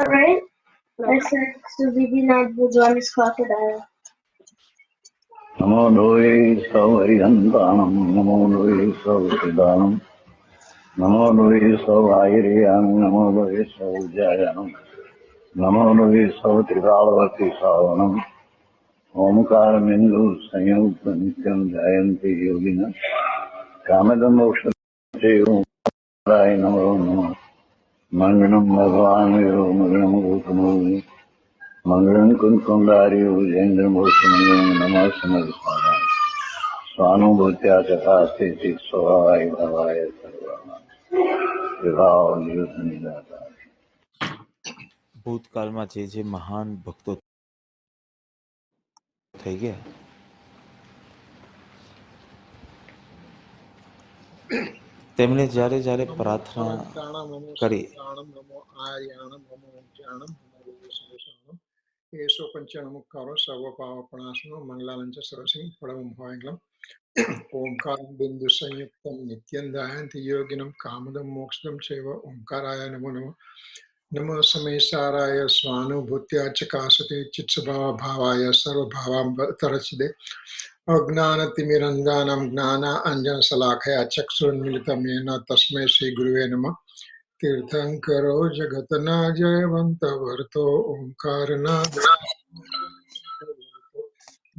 Right? I said to be night with one is crocodile. Namo Doi Sauriyantanam, Namo Doi Sauridanam, Namo Doi Saurayam, Namo Doi Saujayanam, Namo Doi Sautridalavati Savanam, Omkara Mindu Sanyuta Nityam Jayanti Yogina, Kamadam Okshatayum Rai Namo Namo, Manganam Bhagavanu Manganam Gautamuni, Mangalam Kunkundari Ujendra Mosamanam Namasamad Swadhay. स्वानुभूत्या चकास्ते स्वभावाय भावाय सर्वनाम विभाव नियुद्ध निदाता ભૂતકાળમાં જે મહાન ભક્તો થઈ ગયા તેમણે જ્યારે જ્યારે પ્રાર્થના કરી Eso Panchanamukaro Sava Pava Panasano Mangalancha Sarasing Padam Hoinglam Omkar Bindu Sanyuktam Nityandayanti Yoginam Kamadam Moksham Cheva Omkaraya Namo Namo Samaysaraya Swanu Bhutya Chakasate Chitsabhava Bhavaya Sarva Bhavam Tarachide Agnana Timirandanam Gnana Anjana Salakaya Chaksun Militamena Tasme Sri Guruve Nama Tirthankaro Jagatana Jayavanta Varto Omkarana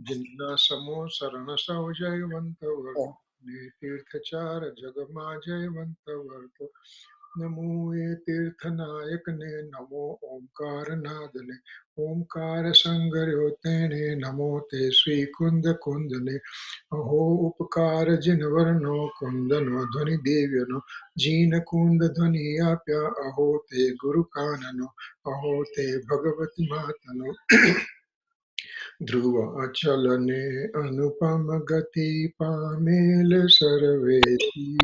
Jinna Samo Sarana Sao Jayavanta Varto Tirthachara Jagama Jayavanta Varto Namo Tirthanayakane Namo Omkaranadane Omkara Sangaryotene Namo Te Sri Kunda Kundane Aho Upakara Jinavarano Kundano Dhvani Devyano Jina Kunda Dhvani Apya Aho Te Guru Kanano Aho Te Bhagavati Matano Dhruva Achalane Anupamagati Pamela Sarveti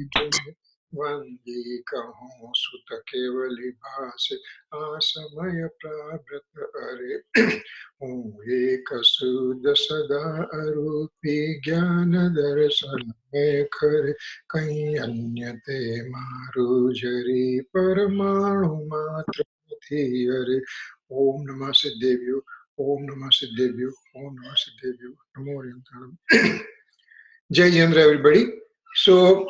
Vandi Kaho Sutta Kevali Bhase Asamaya Prabhrata Are Om Ekasuddha Sada Arupi Jnana Darsana Mekhare Kanyanyate Marujari Paramanu Matra Thiyare Om Namah Siddhevyo Om Namah Siddhevyo Om Namah Siddhevyo Namo Orientanam. Jai Jandra, everybody. So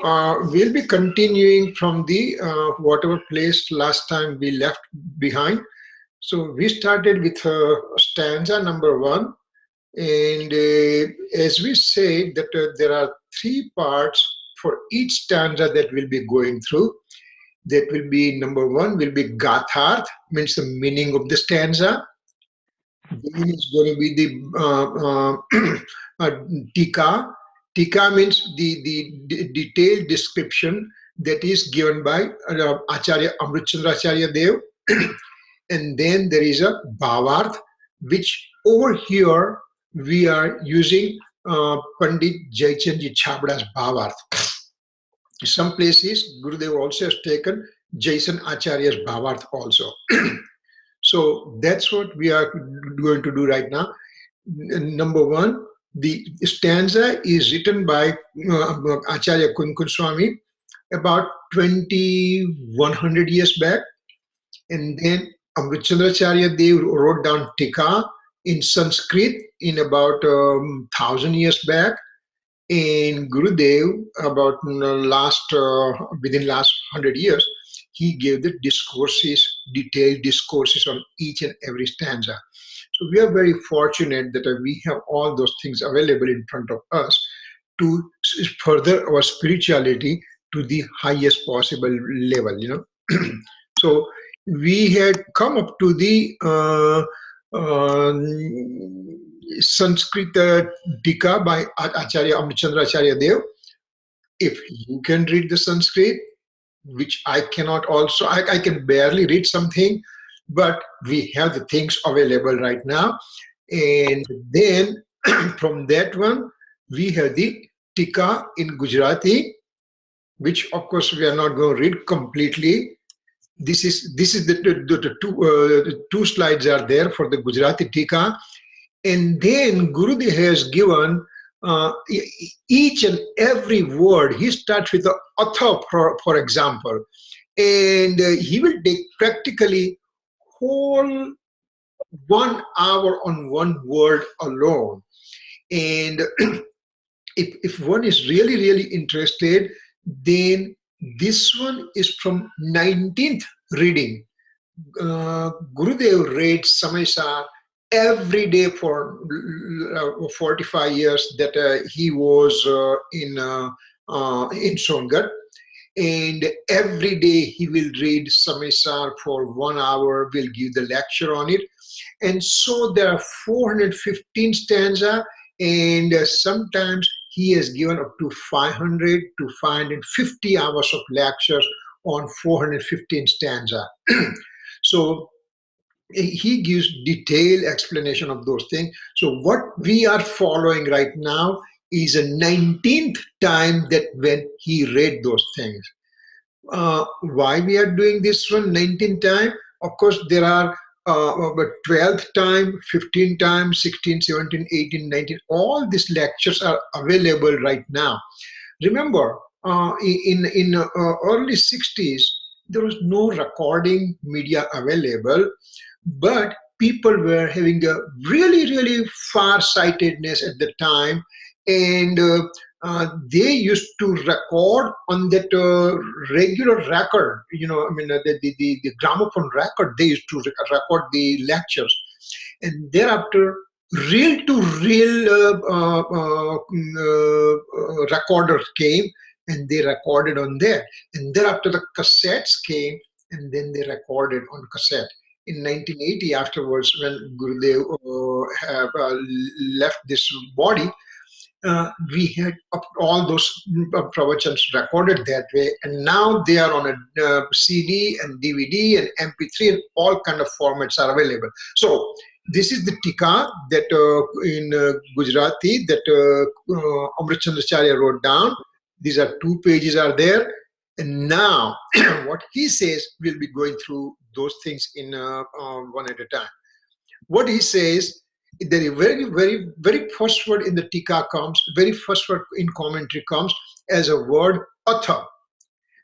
we'll be continuing from the whatever place last time we left behind. So we started with stanza number 1, and as we say that there are 3 parts for each stanza that we'll be going through. That will be number 1 will be Gatharth, means the meaning of the stanza. Then is going to be the Tika. Tika means the detailed description that is given by Acharya Amritchandra Acharya Dev. And then there is a Bhavarth, which over here we are using Pandit Jaichandji Chhabda's Bhavarth. Some places Gurudev also has taken Jason Acharya's Bhavarth also. So that's what we are going to do right now. Number 1, the stanza is written by Acharya Kunkun Swami about 2100 years back. And then Amritchandra Acharya Dev wrote down Tika in Sanskrit in about 1000 years back. And Gurudev, about within last 100 years, he gave the discourses, detailed discourses on each and every stanza. So we are very fortunate that we have all those things available in front of us to further our spirituality to the highest possible level, you know. So we had come up to the Sanskrit Tika by Acharya Amritchandra Acharya Dev. If you can read the Sanskrit, which I cannot also, I can barely read something, but we have the things available right now. And then from that one, we have the Tika in Gujarati, which of course we are not going to read completely. This is the 2 slides are there for the Gujarati Tika. And then Gurudev has given each and every word. He starts with the author, for example, and he will take practically whole 1 hour on one word alone. And if one is really, really interested, then this one is from 19th reading. Gurudev read Samaysar every day for 45 years that he was in Songat. And every day he will read Samaysar for 1 hour, will give the lecture on it. And so there are 415 stanza, and sometimes he has given up to 500 to 550 hours of lectures on 415 stanza. So he gives detailed explanation of those things. So what we are following right now is a 19th time that when he read those things. Why we are doing this one 19th time? Of course, there are 12th time, 15th time, 16, 17, 18, 19. All these lectures are available right now. Remember, in early 60s, there was no recording media available, but people were having a really, really far-sightedness at the time, and they used to record on that regular record, the gramophone record. They used to record the lectures, and thereafter reel-to-reel recorders came, and they recorded on there. And thereafter the cassettes came, and then they recorded on cassette. In 1980, afterwards, when Gurudev left this body, we had all those pravachans recorded that way, and now they are on a CD and DVD and MP3, and all kind of formats are available. So this is the tika that in Gujarati that Amrit Chandracharya wrote down. These are 2 pages are there, and now what he says, we'll be going through those things in one at a time. What he says, the very, very, very first word in the tika comes, very first word in commentary comes as a word atha.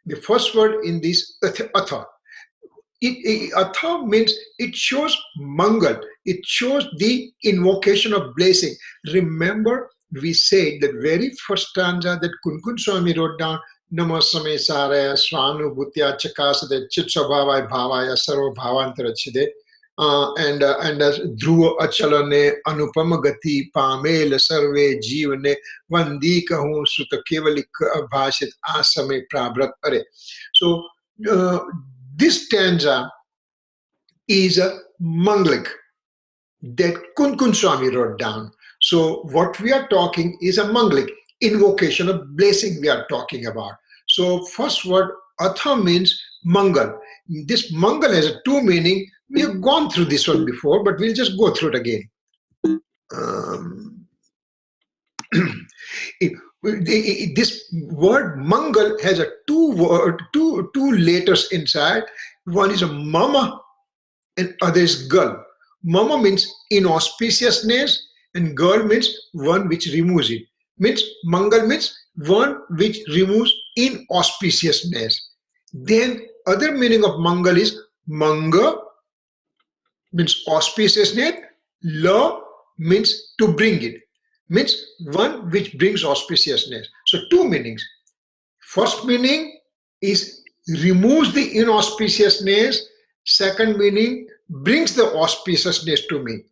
The first word in this atha. Atha means it shows mangal. It shows the invocation of blessing. Remember, we said the very first stanza that Kunkun Swami wrote down, Namo Samaysaraya Swanubhutya Chakasade Chitsabhavaya Bhavaya Sarva Bhavantarachide. And Dhruva Achalane Anupama Gati Pamel Sarve Jivane Vandi Kahu Sutta Kevalik Bhashit Asame Prabhat Are. So this stanza is a manglik that Kunkun Swami wrote down. So what we are talking is a manglik, invocation of blessing we are talking about. So first word atha means mangal. This mangal has a 2 meaning. We have gone through this one before, but we'll just go through it again. This word mangal has a 2 letters inside. One is a mama and other is girl. Mama means inauspiciousness, and girl means one which removes it. Means mangal means one which removes inauspiciousness. Then other meaning of mangal is manga means auspiciousness, la means to bring it, means one which brings auspiciousness. So 2 meanings. First meaning is removes the inauspiciousness. Second meaning brings the auspiciousness to me.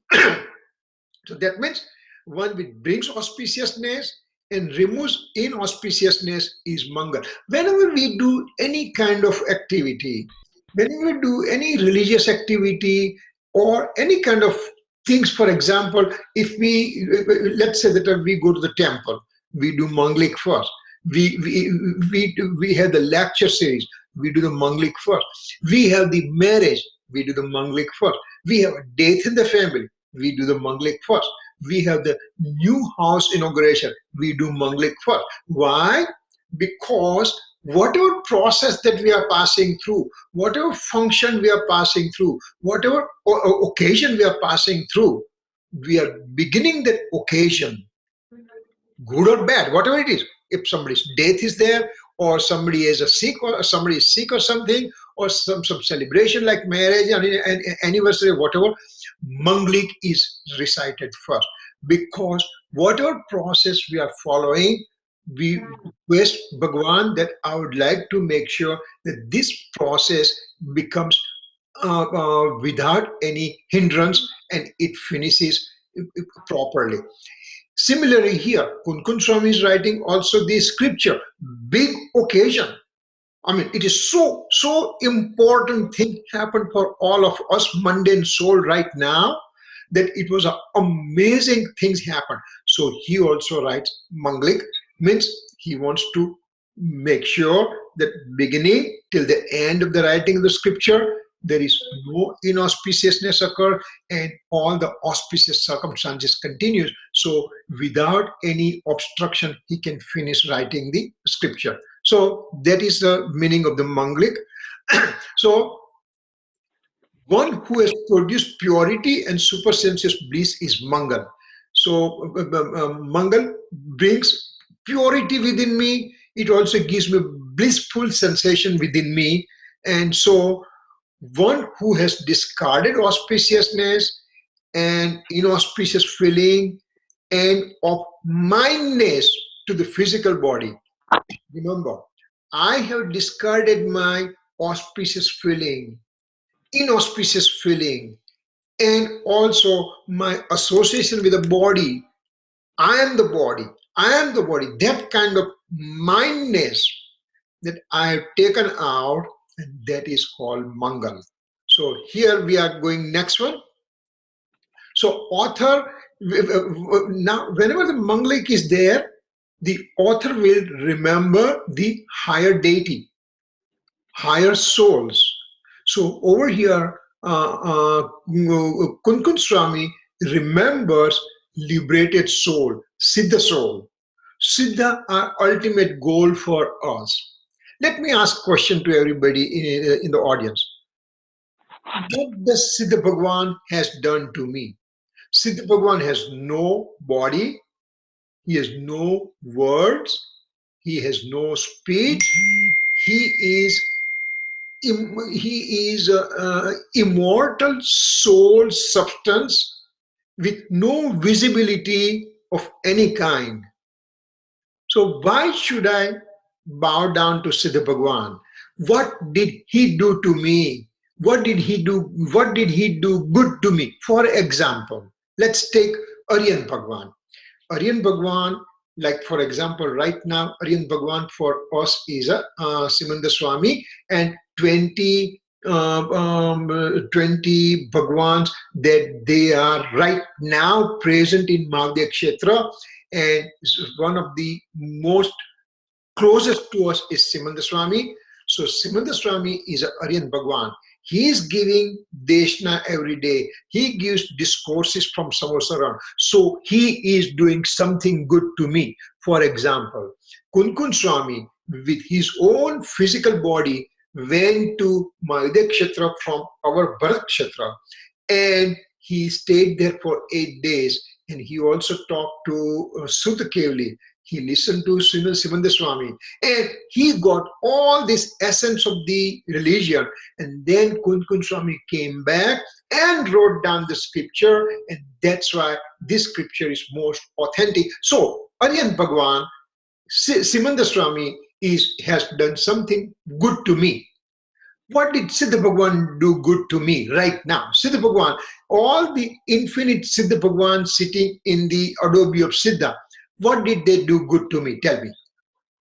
So that means one which brings auspiciousness and removes inauspiciousness is mangal. Whenever we do any kind of activity, whenever we do any religious activity or any kind of things, for example, if we, let's say that we go to the temple, we do manglik first. We have the lecture series, we do the manglik first. We have the marriage, we do the manglik first. We have a death in the family, we do the manglik first. We have the new house inauguration, we do manglik first. Why? Because whatever process that we are passing through, whatever function we are passing through, whatever occasion we are passing through, we are beginning that occasion, good or bad, whatever it is. If somebody's death is there, or somebody is sick, or somebody is sick or something, or some celebration like marriage and anniversary, whatever, Manglik is recited first, because whatever process we are following, we request Bhagwan that I would like to make sure that this process becomes without any hindrance and it finishes properly. Similarly here, Kunkun Swami is writing also the scripture, big occasion. I mean, it is so important thing happened for all of us mundane soul right now, that it was amazing things happen. So he also writes Manglik, means he wants to make sure that beginning till the end of the writing of the scripture, there is no inauspiciousness occur and all the auspicious circumstances continues. So without any obstruction, he can finish writing the scripture. So that is the meaning of the Manglik. So one who has produced purity and supersensuous bliss is Mangal. So Mangal brings purity within me. It also gives me blissful sensation within me. And so one who has discarded auspiciousness and inauspicious feeling and of mindness to the physical body. Remember, I have discarded my auspicious feeling, inauspicious feeling, and also my association with the body. I am the body. I am the body. That kind of mindness that I have taken out, and that is called Mangal. So here we are going next one. So author, now whenever the Manglik is there, the author will remember the higher deity, higher souls. So over here, Kunkun Swami remembers liberated soul, Siddha soul. Siddha are ultimate goal for us. Let me ask a question to everybody in the audience. What does Siddha Bhagwan has done to me? Siddha Bhagwan has no body, he has no words, he has no speech, he is immortal soul substance with no visibility of any kind. So why should I bow down to Siddha Bhagwan? What did he do to me? What did he do? What did he do good to me? For example, let's take Aryan Bhagwan. Aryan Bhagwan, like for example, right now, Aryan Bhagwan for us is a Simanda Swami and 20 Bhagwans that they are right now present in Mahavdev Kshetra, and one of the most closest to us is Simanda Swami. So Simanda Swami is a Aryan Bhagwan. He is giving Deshna every day. He gives discourses from Samaysar. So he is doing something good to me. For example, Kunkun Swami, with his own physical body, went to Mahavdev Kshetra from our Bharat Kshetra, and he stayed there for 8 days. And he also talked to Sutta Kevali. He listened to Simanda Swami, and he got all this essence of the religion. And then Kunkun Swami came back and wrote down the scripture, and that's why this scripture is most authentic. So Aryan Bhagwan, Simanda Swami has done something good to me. What did Siddha Bhagwan do good to me right now? Siddha Bhagwan, all the infinite Siddha Bhagwan sitting in the Adobe of Siddha, what did they do good to me? Tell me.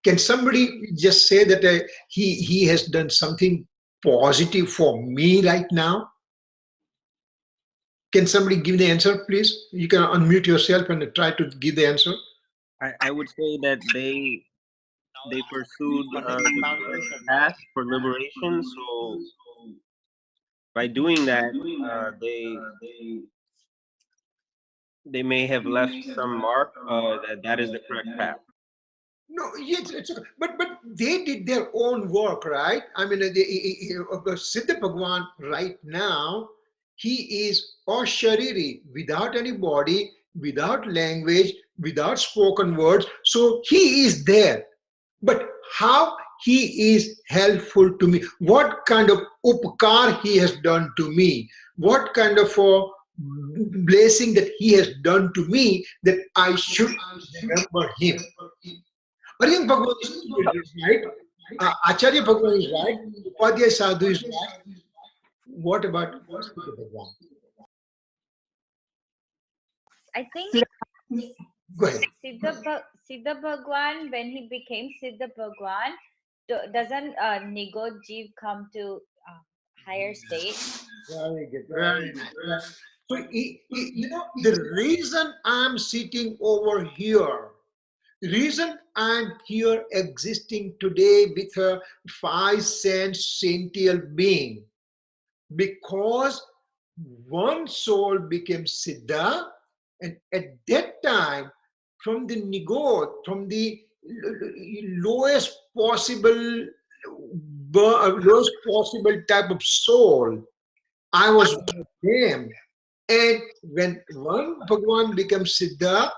Can somebody just say that he has done something positive for me right now? Can somebody give the answer, please? You can unmute yourself and try to give the answer. I would say that they pursued the path for liberation. So by doing that, they may have left some mark that is the correct path. No, yes, it's okay. But they did their own work, right? I mean, Siddha Bhagwan right now, he is Ashariri, without any body, without language, without spoken words. So he is there. But how he is helpful to me, what kind of upkar he has done to me, what kind of blessing that he has done to me, that I should remember him. Aryan Bhagwan is right, Acharya Bhagwan is right, Upadhyay Sadhu is right. What about Siddha Bhagwan? I think Go ahead. Siddha Bhagwan, when he became Siddha Bhagwan, doesn't Nigod Jeev come to higher state? Very good. Very good. So, the reason I'm sitting over here, reason I'm here existing today with a 5 sense sentient being, because one soul became Siddha, and at that time, from the Nigod, from the lowest possible type of soul, I was one of them. And when one Bhagwan becomes Siddha,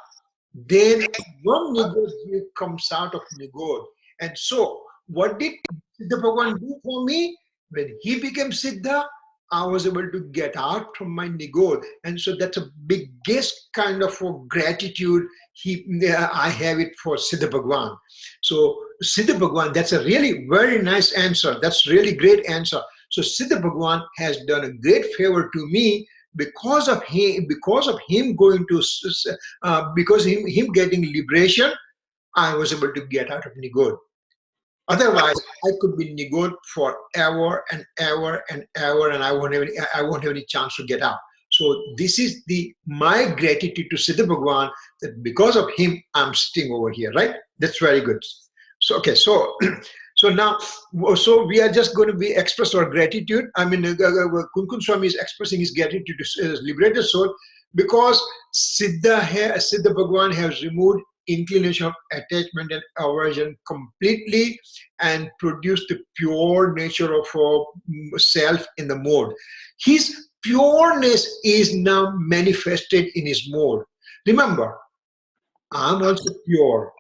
then one Nigod comes out of Nigod. And so, what did Siddha Bhagwan do for me? When he became Siddha, I was able to get out from my Nigod. And so that's a biggest kind of gratitude I have it for Siddha Bhagwan. So Siddha Bhagwan, that's a really very nice answer. That's really great answer. So Siddha Bhagwan has done a great favor to me because of him going to, because him getting liberation, I was able to get out of Nigod. Otherwise, I could be Nigod forever and ever and ever, and I won't have any chance to get out. So this is my gratitude to Siddha Bhagwan, that because of him, I'm sitting over here, right? That's very good. So, okay, so now, we are just going to express our gratitude. I mean, Kunkun Swami is expressing his gratitude to his liberated soul, because Siddha Bhagwan has removed inclination of attachment and aversion completely and produced the pure nature of self in the mode. His pureness is now manifested in his mode. Remember, I'm also pure.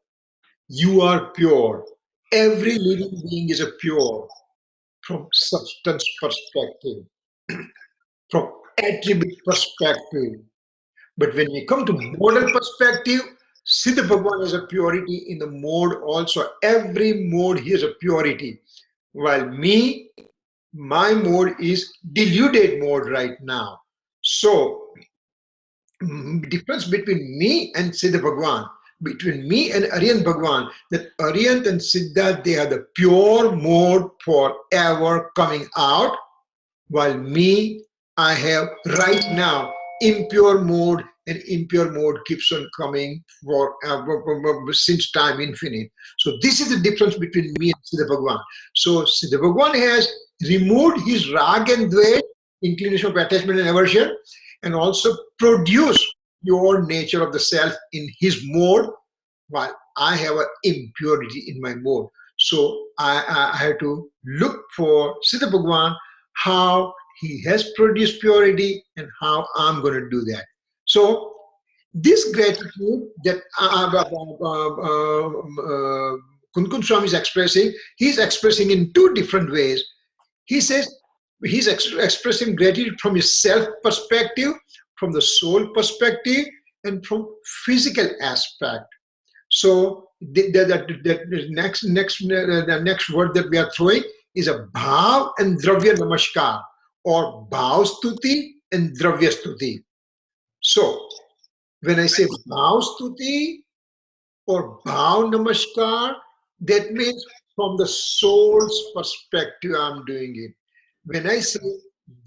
You are pure. Every living being is a pure from substance perspective, from attribute perspective. But when we come to modal perspective, Siddha Bhagwan has a purity in the mode also. Every mode he has a purity. While my mode is deluded mode right now. So, difference between me and Siddha Bhagwan, between me and Aryan Bhagwan, that Aryan and Siddha, they are the pure mode forever coming out, while me, I have right now impure mode, and impure mode keeps on coming for since time infinite. So this is the difference between me and Siddha Bhagwan. So Siddha Bhagwan has removed his rag and dvesh, inclination of attachment and aversion, and also produced pure nature of the self in his mode, while I have an impurity in my mode. So I have to look for Siddha Bhagwan, how he has produced purity and how I'm going to do that. So this gratitude that Kunkun Swami is expressing, he's expressing in 2 different ways. He says he's expressing gratitude from his self perspective, from the soul perspective, and from physical aspect. So the next word that we are throwing is a bhav and dravya namaskar, or bhav stuti and dravya stuti. So when I say bhav stuti or bhav namaskar, that means from the soul's perspective I'm doing it. When I say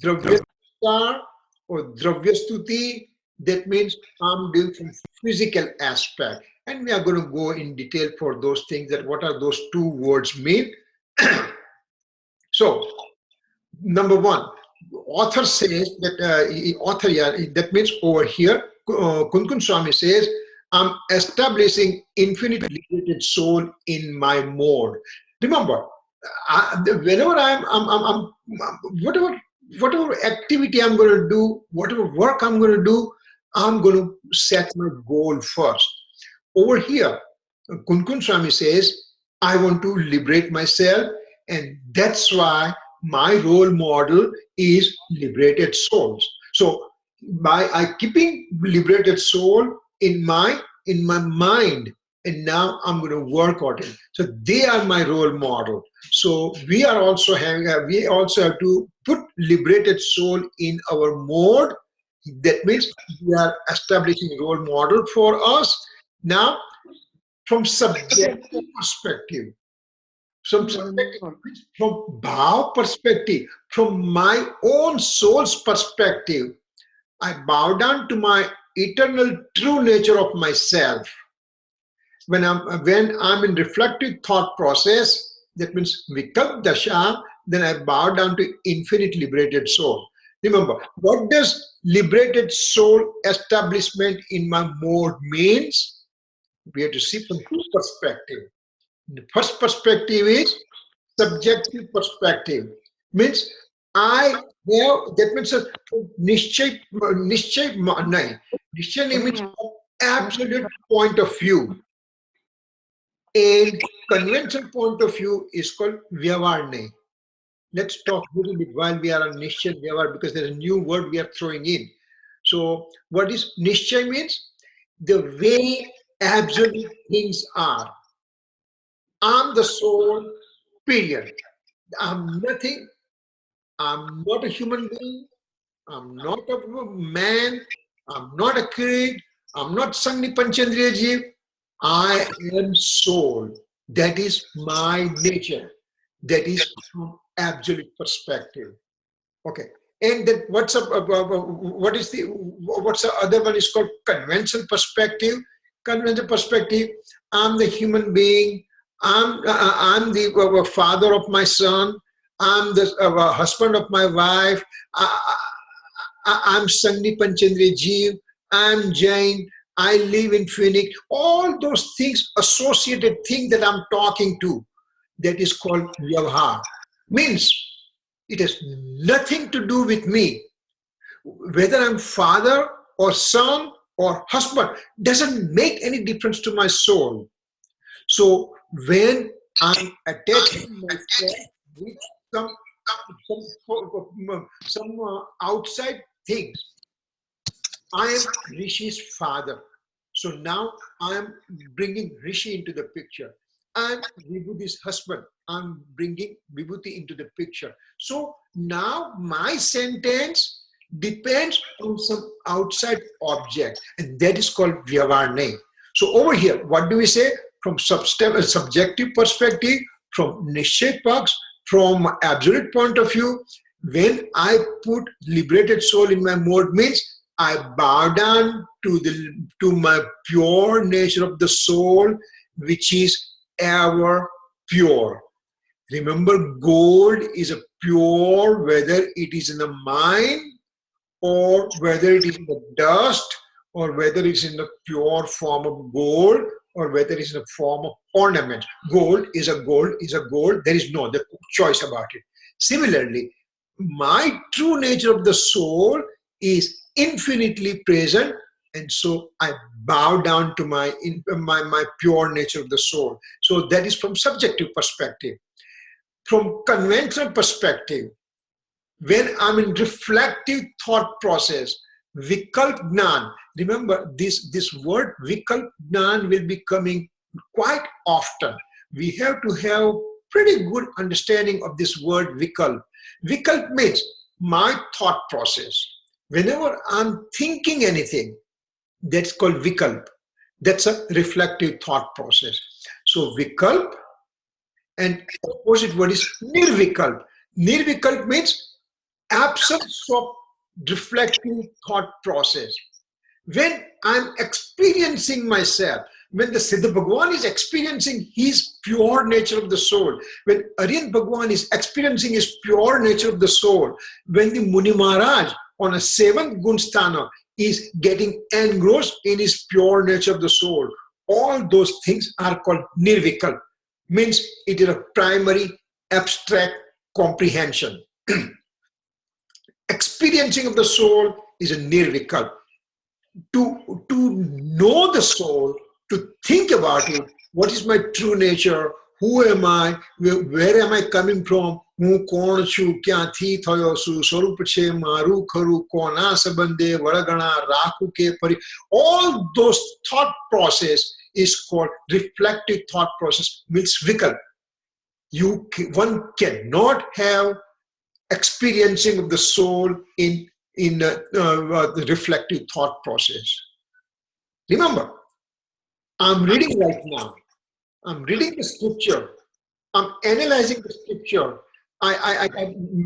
dravya namaskar or dravya stuti, that means I'm doing from physical aspect. And we are going to go in detail for those things, that what are those 2 words mean. So, number 1, author says that, that means over here, Kunkun Swami says, I'm establishing infinite liberated soul in my mode. Remember, whenever I'm whatever activity I'm going to do, whatever work I'm going to do, I'm going to set my goal first. Over here, Kunkun Swami says, I want to liberate myself, and that's why my role model is liberated souls. So by I keeping liberated soul in my mind, and now I'm going to work on it. So they are my role model. So we are also having we also have to put liberated soul in our mode. That means we are establishing a role model for us. Now, from subjective perspective, from Bhav perspective, from my own soul's perspective, I bow down to my eternal true nature of myself. When I'm in reflective thought process, that means Vikalp Dasha, then I bow down to infinite liberated soul. Remember, what does liberated soul establishment in my mode means? We have to see from two perspectives. The first perspective is subjective perspective. Means I have, that means Nishchay means absolute point of view. A conventional point of view is called Vyavarne. Let's talk a little bit while we are on Nishchay Vyavar, because there's a new word we are throwing in. So what is Nishchay means? The way absolute things are. I'm the soul, period. I'm nothing. I'm not a human being. I'm not a man. I'm not a Kirit. I'm not Sangni Panchandriya Jeev. I am soul. That is my nature. That is from absolute perspective. Okay. And then what's the other one is called conventional perspective. Conventional perspective, I'm the human being. I'm the father of my son. I'm the husband of my wife. I'm Sangni Panchandriya Jeev. I'm Jain. I live in Phoenix. All those things, associated things that I'm talking to, that is called Vyavhar. Means it has nothing to do with me. Whether I'm father or son or husband, doesn't make any difference to my soul. So when I'm attaching myself with some outside things, I am Rishi's father. So now I am bringing Rishi into the picture. I'm Vibhuti's husband. I'm bringing Vibhuti into the picture. So now my sentence depends on some outside object, and that is called Vyavarne. So over here, what do we say? From subjective perspective, from Nishchay Paks, from absolute point of view, when I put liberated soul in my mode, means I bow down to my pure nature of the soul, which is ever pure. Remember, gold is a pure, whether it is in the mine or whether it is in the dust, or whether it's in the pure form of gold, or whether it's in the form of ornament. Gold is a gold is a gold. There is no other choice about it. Similarly, my true nature of the soul is infinitely present, and so I bow down to my pure nature of the soul. So that is from subjective perspective. From conventional perspective, when I'm in reflective thought process, Vikalp Gnan, remember this word Vikalp Gnan will be coming quite often. We have to have pretty good understanding of this word Vikalp. Vikalp means my thought process. Whenever I'm thinking anything, that's called Vikalp. That's a reflective thought process. So Vikalp, and opposite word is Nirvikalp. Nirvikalp means absence of reflective thought process. When I'm experiencing myself, when the Siddha Bhagwan is experiencing his pure nature of the soul, when Aryan Bhagwan is experiencing his pure nature of the soul, when the Muni Maharaj on a 7th Gunsthana is getting engrossed in his pure nature of the soul, all those things are called Nirvikalp. Means it is a primary abstract comprehension. Experiencing of the soul is a Nirvikalp. To know the soul, to think about it, what is my true nature, who am I? Where am I coming from? હું કોણ છું, ક્યાંથી થયો છું, સ્વરૂપ છે મારું ખરું, કોના સંબંધે વળગણા રાખું કે પરી. All those thought process is called reflective thought process, means vikalp. One cannot have experiencing of the soul in the reflective thought process. Remember, I'm reading right now. I'm reading the scripture. I'm analyzing the scripture. I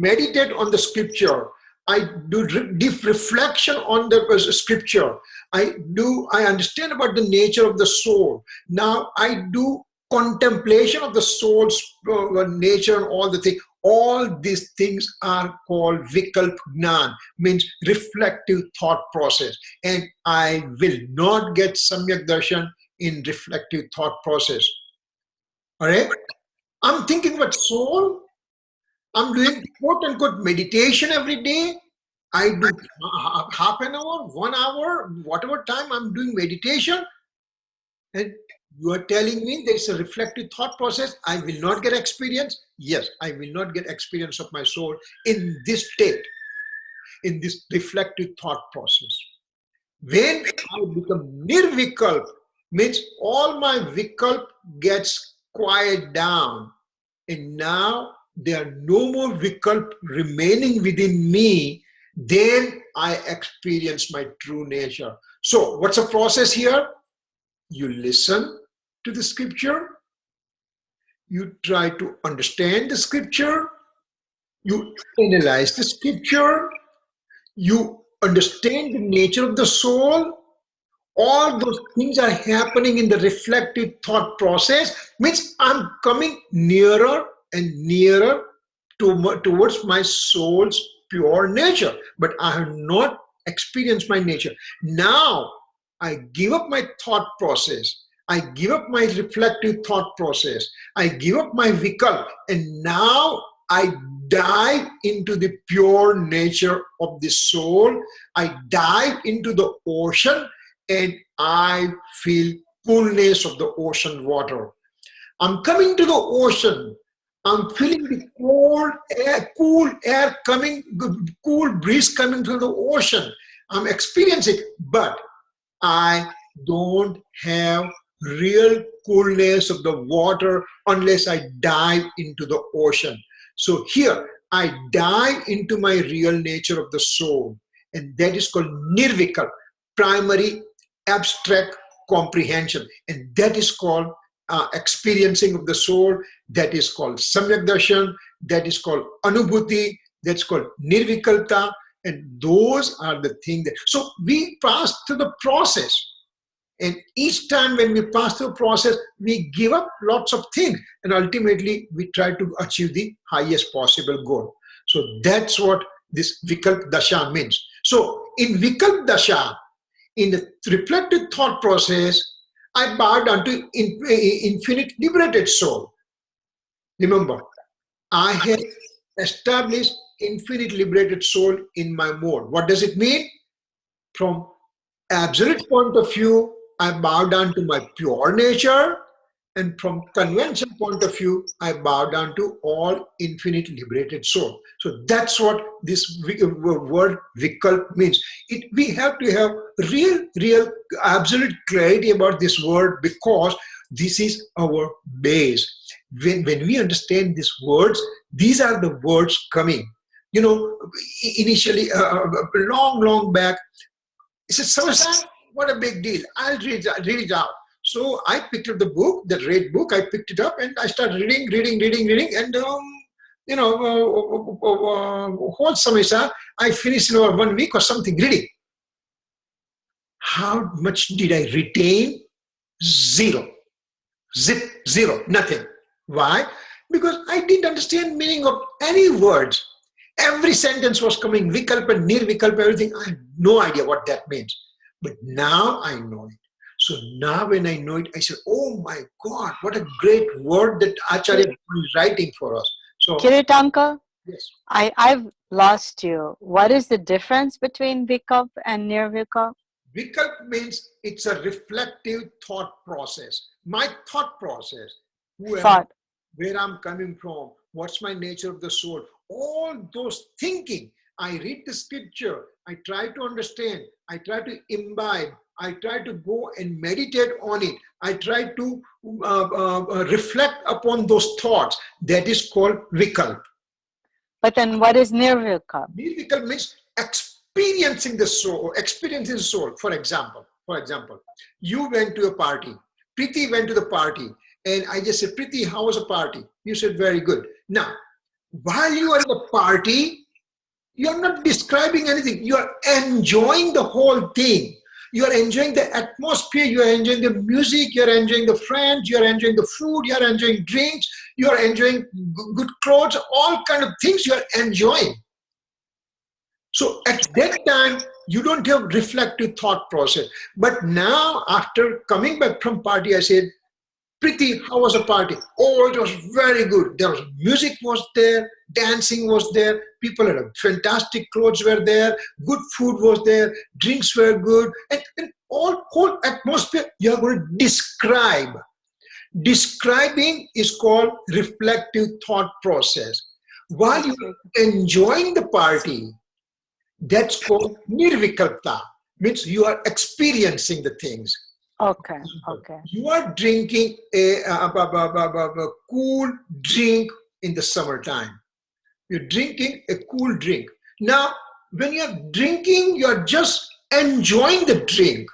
meditate on the scripture. I do deep reflection on the scripture. I understand about the nature of the soul. Now I do contemplation of the soul's nature and all the things. All these things are called vikalp jnan, means reflective thought process. And I will not get samyak darshan in reflective thought process. All right? I'm thinking about soul. I'm doing quote unquote meditation every day. I do half an hour, 1 hour, whatever time I'm doing meditation. And you are telling me there is a reflective thought process. I will not get experience. Yes, I will not get experience of my soul in this state, in this reflective thought process. When I become nirvikalp, means all my vikalp gets quiet down. And now there are no more vikalp remaining within me, then I experience my true nature. So what's the process here? You listen to the scripture, you try to understand the scripture, you analyze the scripture, you understand the nature of the soul. All those things are happening in the reflective thought process, means I'm coming nearer and nearer towards my soul's pure nature, but I have not experienced my nature. Now I give up my thought process. I give up my reflective thought process. I give up my vikalp, and now I dive into the pure nature of the soul. I dive into the ocean, and I feel coolness of the ocean water. I'm coming to the ocean. I'm feeling the cool air coming, cool breeze coming through the ocean. I'm experiencing it, but I don't have real coolness of the water unless I dive into the ocean. So here, I dive into my real nature of the soul, and that is called nirvikalp, primary abstract comprehension, and that is called experiencing of the soul. That is called samyak darshan, that is called anubhuti, that's called nirvikalpta, and those are the things that, so we pass through the process, and each time when we pass through the process, we give up lots of things, and ultimately we try to achieve the highest possible goal. So that's what this vikalp dasha means. So in vikalp dasha, in the reflective thought process, I bow down to infinite liberated soul. Remember, I have established infinite liberated soul in my mode. What does it mean? From absolute point of view, I bow down to my pure nature, and from convention point of view, I bow down to all infinite liberated soul. So that's what this word vikalp means. We have to have real absolute clarity about this word, because this is our base. When we understand these words, these are the words coming. You know, initially, long back, he said, Samaysar, what a big deal. I'll read it out. So I picked up the book, the red book, I picked it up, and I started reading, and whole Samaysar, I finished in over 1 week or something reading. How much did I retain? Zero. Zero, nothing. Why? Because I didn't understand meaning of any words. Every sentence was coming, vikalp and nirvikalp, everything. I had no idea what that means. But now I know it. So now when I know it, I said, oh my God, what a great word that Acharya is writing for us. So, Kiritanka, yes. I've lost you. What is the difference between vikalp and nirvikalp? Vikalp means it's a reflective thought process. My thought process. Thought. where I'm coming from, what's my nature of the soul, all those thinking. I read the scripture, I try to understand, I try to imbibe, I try to go and meditate on it, I try to reflect upon those thoughts. That is called vikalp. But then what is nirvikalp? Nirvikalp means experiencing the soul, experiencing the soul. For example, you went to a party, Preeti went to the party, and I just said, Preeti, how was the party? You said, very good. Now, while you are in the party, you're not describing anything. You are enjoying the whole thing. You are enjoying the atmosphere. You are enjoying the music. You are enjoying the friends. You are enjoying the food. You are enjoying drinks. You are enjoying good clothes. All kind of things you are enjoying. So at that time, you don't have reflective thought process. But now, after coming back from party, I said, Preeti, how was the party? Oh, it was very good. There was music was there, dancing was there, people had fantastic clothes were there, good food was there, drinks were good, and all whole atmosphere you are going to describe. Describing is called reflective thought process. While you are enjoying the party, that's called nirvikalpta, means you are experiencing the things. Okay. You are drinking a cool drink in the summertime. You're drinking a cool drink. Now, when you're drinking, you're just enjoying the drink.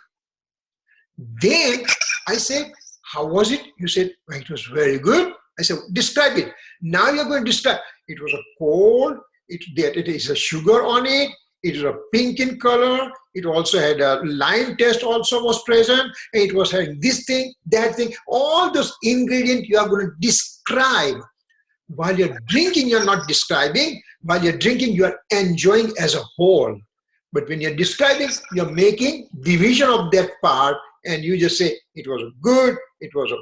Then I said, how was it? You said, well, it was very good. I said, describe it. Now you're going to describe. It was a cold, it is a sugar on it. It was a pink in color. It also had a lime taste also was present. And it was having this thing, that thing. All those ingredients you are going to describe. While you're drinking, you're not describing. While you're drinking, you are enjoying as a whole. But when you're describing, you're making division of that part. And you just say, it was good, it was a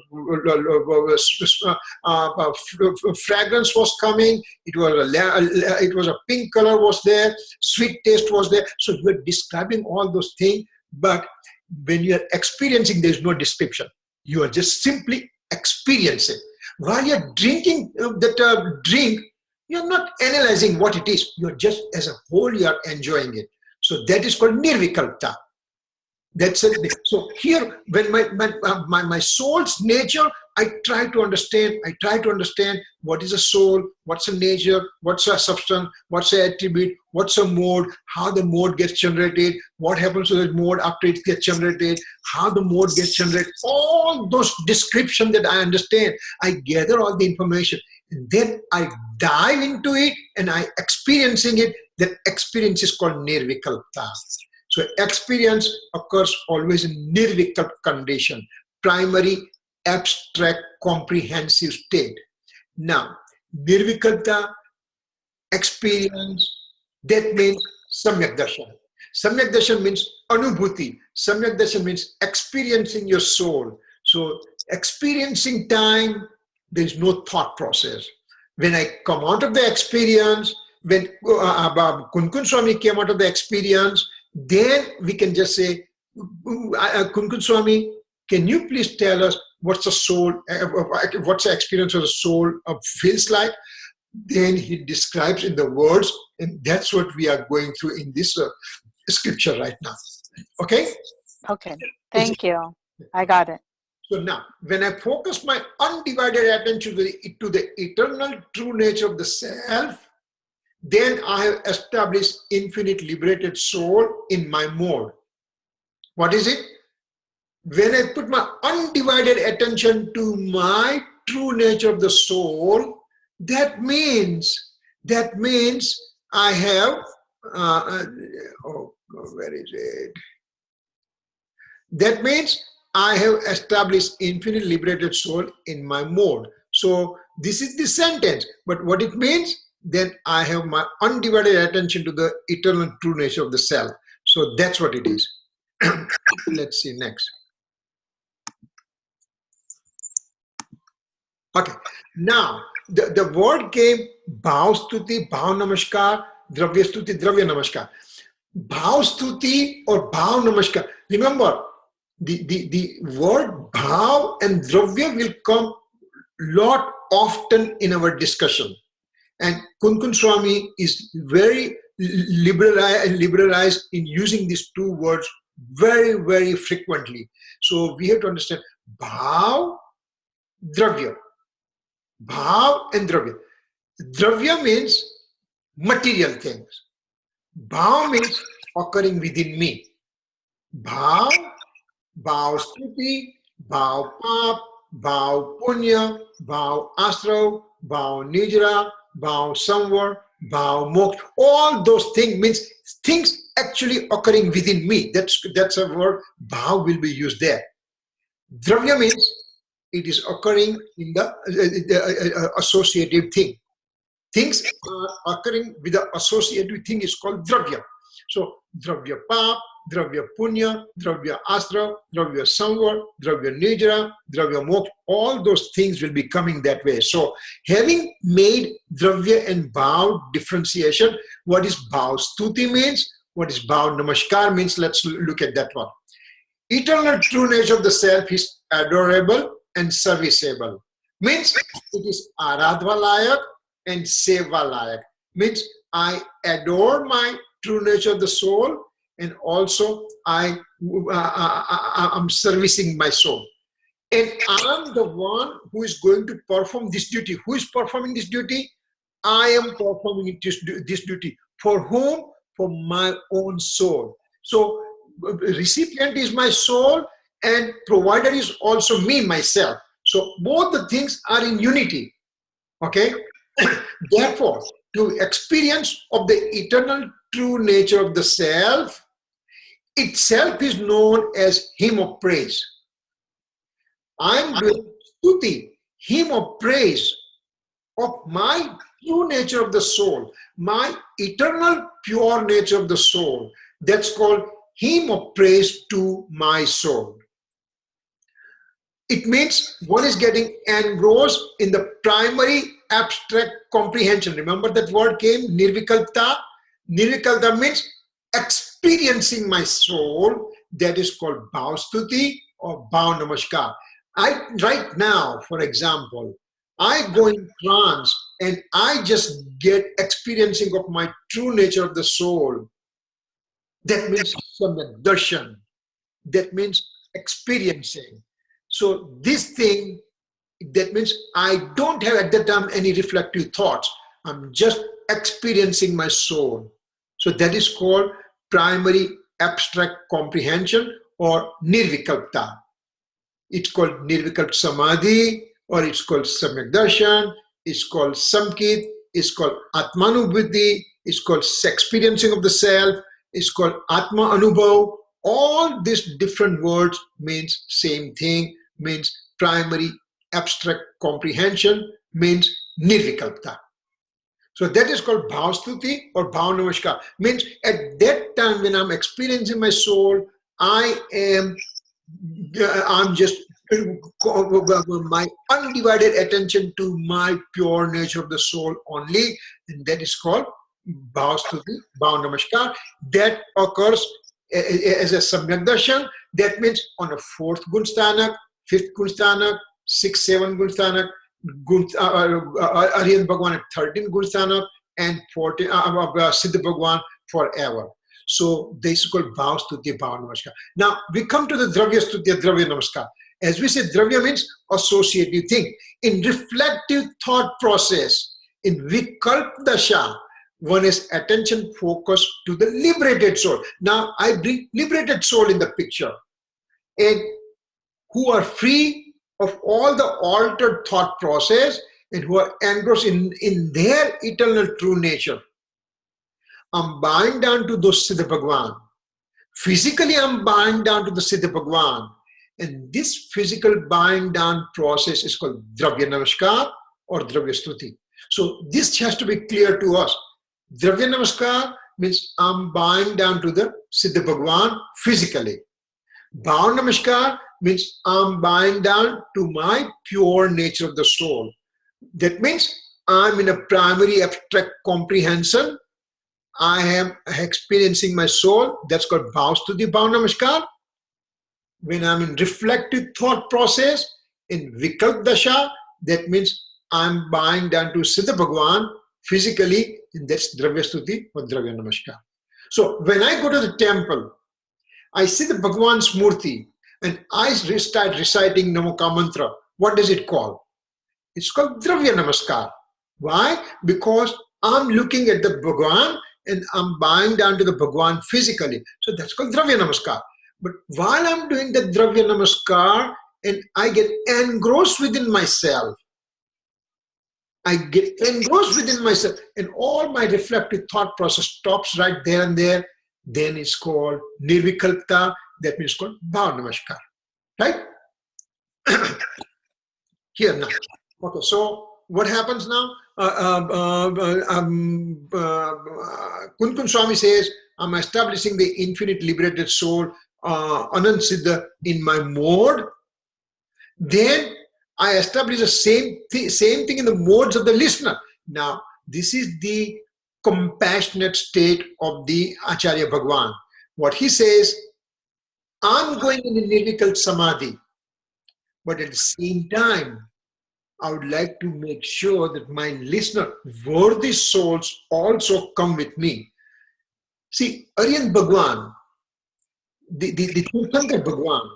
fragrance was coming, it was a pink color was there, sweet taste was there. So you're describing all those things, but when you're experiencing, there's no description. You are just simply experiencing. While you're drinking that drink, you're not analyzing what it is. You're just, as a whole, you are enjoying it. So that is called nirvikalpta. That's it. So here, when my soul's nature, I try to understand what is a soul, what's a nature, what's a substance, what's an attribute, what's a mode, how the mode gets generated, what happens to the mode after it gets generated, how the mode gets generated, all those descriptions that I understand, I gather all the information, and then I dive into it and I experiencing it. That experience is called nirvikalpta. So experience occurs always in nirvikalp condition, primary, abstract, comprehensive state. Now, nirvikalpta experience, that means samyak darshan. Samyak darshan means anubhuti. Samyak darshan means experiencing your soul. So experiencing time, there is no thought process. When I come out of the experience, when Kunkun Swami came out of the experience, then we can just say, Kunkun Swami, can you please tell us what's the soul, what's the experience of the soul feels like? Then he describes in the words, and that's what we are going through in this scripture right now. Okay? Okay. Thank you. I got it. So now, when I focus my undivided attention to the eternal true nature of the self, then I have established infinite liberated soul in my mode. What is it? When I put my undivided attention to my true nature of the soul, that means I have, where is it? That means I have established infinite liberated soul in my mode. So this is the sentence, but what it means? Then I have my undivided attention to the eternal true nature of the self. So that's what it is. Let's see next. Okay, now the word came Bhav Stuti, Bhav Namaskar, Dravya Stuti, Dravya Namaskar. Bhav Stuti or Bhav Namaskar. Remember, the word Bhav and Dravya will come lot often in our discussion. And Kunkun Swami is very liberalized in using these two words very, very frequently. So we have to understand bhav, dravya. Bhav and dravya. Dravya means material things. Bhav means occurring within me. Bhav, bhav stuti, bhav pap, bhav punya, bhav asrav, bhav nijra, bhav samvar, bhav moksha. All those things means things actually occurring within me. That's a word. Bhav will be used there. Dravya means it is occurring in the associative thing. Things are occurring with the associative thing is called dravya. So dravya pap, dravya punya, dravya astra, dravya samvar, dravya nijra, dravya moksha, all those things will be coming that way. So having made dravya and bhav differentiation, what is bhav stuti means, what is bhav namaskar means, let's look at that one. Eternal true nature of the self is adorable and serviceable. Means it is aradhva layak and seva layak. Means I adore my true nature of the soul, and also I'm servicing my soul. And I'm the one who is going to perform this duty. Who is performing this duty? I am performing this duty. For whom? For my own soul. So recipient is my soul and provider is also me, myself. So both the things are in unity. Okay? Therefore, to experience of the eternal true nature of the self, itself is known as hymn of praise. I'm doing stuti, hymn of praise of my true nature of the soul, my eternal pure nature of the soul. That's called hymn of praise to my soul. It means one is getting engrossed in the primary abstract comprehension. Remember that word came, nirvikalpta. Nirvikalpta means experiencing my soul. That is called bhav stuti or bhav namaskar. Right now, for example, I go in trance and I just get experiencing of my true nature of the soul. That means darshan. That means experiencing. So this thing, that means I don't have at that time any reflective thoughts. I'm just experiencing my soul. So that is called primary abstract comprehension or nirvikalpta. It's called nirvikalp samadhi, or it's called samyak darshan, it's called samkit, it's called atmanubuddhi, it's called experiencing of the self, it's called atma anubhav. All these different words means same thing, means primary abstract comprehension, means nirvikalpta. So that is called bhav stuti or bhav namaskar. Means at that time when I'm experiencing my soul, I'm just my undivided attention to my pure nature of the soul only, and that is called bhav stuti, bhav namaskar. That occurs as a samyak darshan. That means on a fourth gunsthanak, fifth gunsthanak, sixth, seventh gunsthanak, Aryan Bhagwan at 13 gunsthanak, and 14 Siddha Bhagwan forever. So this is called bhav stuti, bhav namaskar. Now we come to the dravya stuti, dravya namaskar. As we said, dravya means associative thing. In reflective thought process, in vikalp dasha, one is attention focused to the liberated soul. Now I bring liberated soul in the picture, and who are free of all the altered thought process and who are engrossed in their eternal true nature. I'm bowing down to those Siddha Bhagwan. Physically, I'm bowing down to the Siddha Bhagwan. And this physical bowing down process is called Dravya Namaskar or Dravya Stuti. So this has to be clear to us. Dravya Namaskar means I'm bowing down to the Siddha Bhagwan physically. Bhav Namaskar means I'm bowing down to my pure nature of the soul. That means I'm in a primary abstract comprehension. I am experiencing my soul. That's called Bhav Stuti, Bhav Namaskar. When I'm in reflective thought process, in Vikalp Dasha, that means I'm bowing down to Siddha Bhagwan physically, and that's Dravya Stuti or Dravya Namaskar. So when I go to the temple, I see the Bhagwan's Murti and I start reciting Namoka Mantra. What does it call? It's called Dravya Namaskar. Why? Because I'm looking at the Bhagwan and I'm bowing down to the Bhagwan physically. So that's called Dravya Namaskar. But while I'm doing the Dravya Namaskar and I get engrossed within myself, and all my reflective thought process stops right there and there, then it's called Nirvikalpta, that means called Bhav Namaskar. Right? Here now. Okay, so what happens now? Kunkun Swami says, I'm establishing the infinite liberated soul, Anand Siddha, in my mode. Then I establish the same thing in the modes of the listener. Now, this is the compassionate state of the Acharya Bhagwan. What he says, I'm going in the Nirvikal Samadhi, but at the same time, I would like to make sure that my listener, worthy souls, also come with me. See, Aryan Bhagwan, the Tirthankar Bhagwan,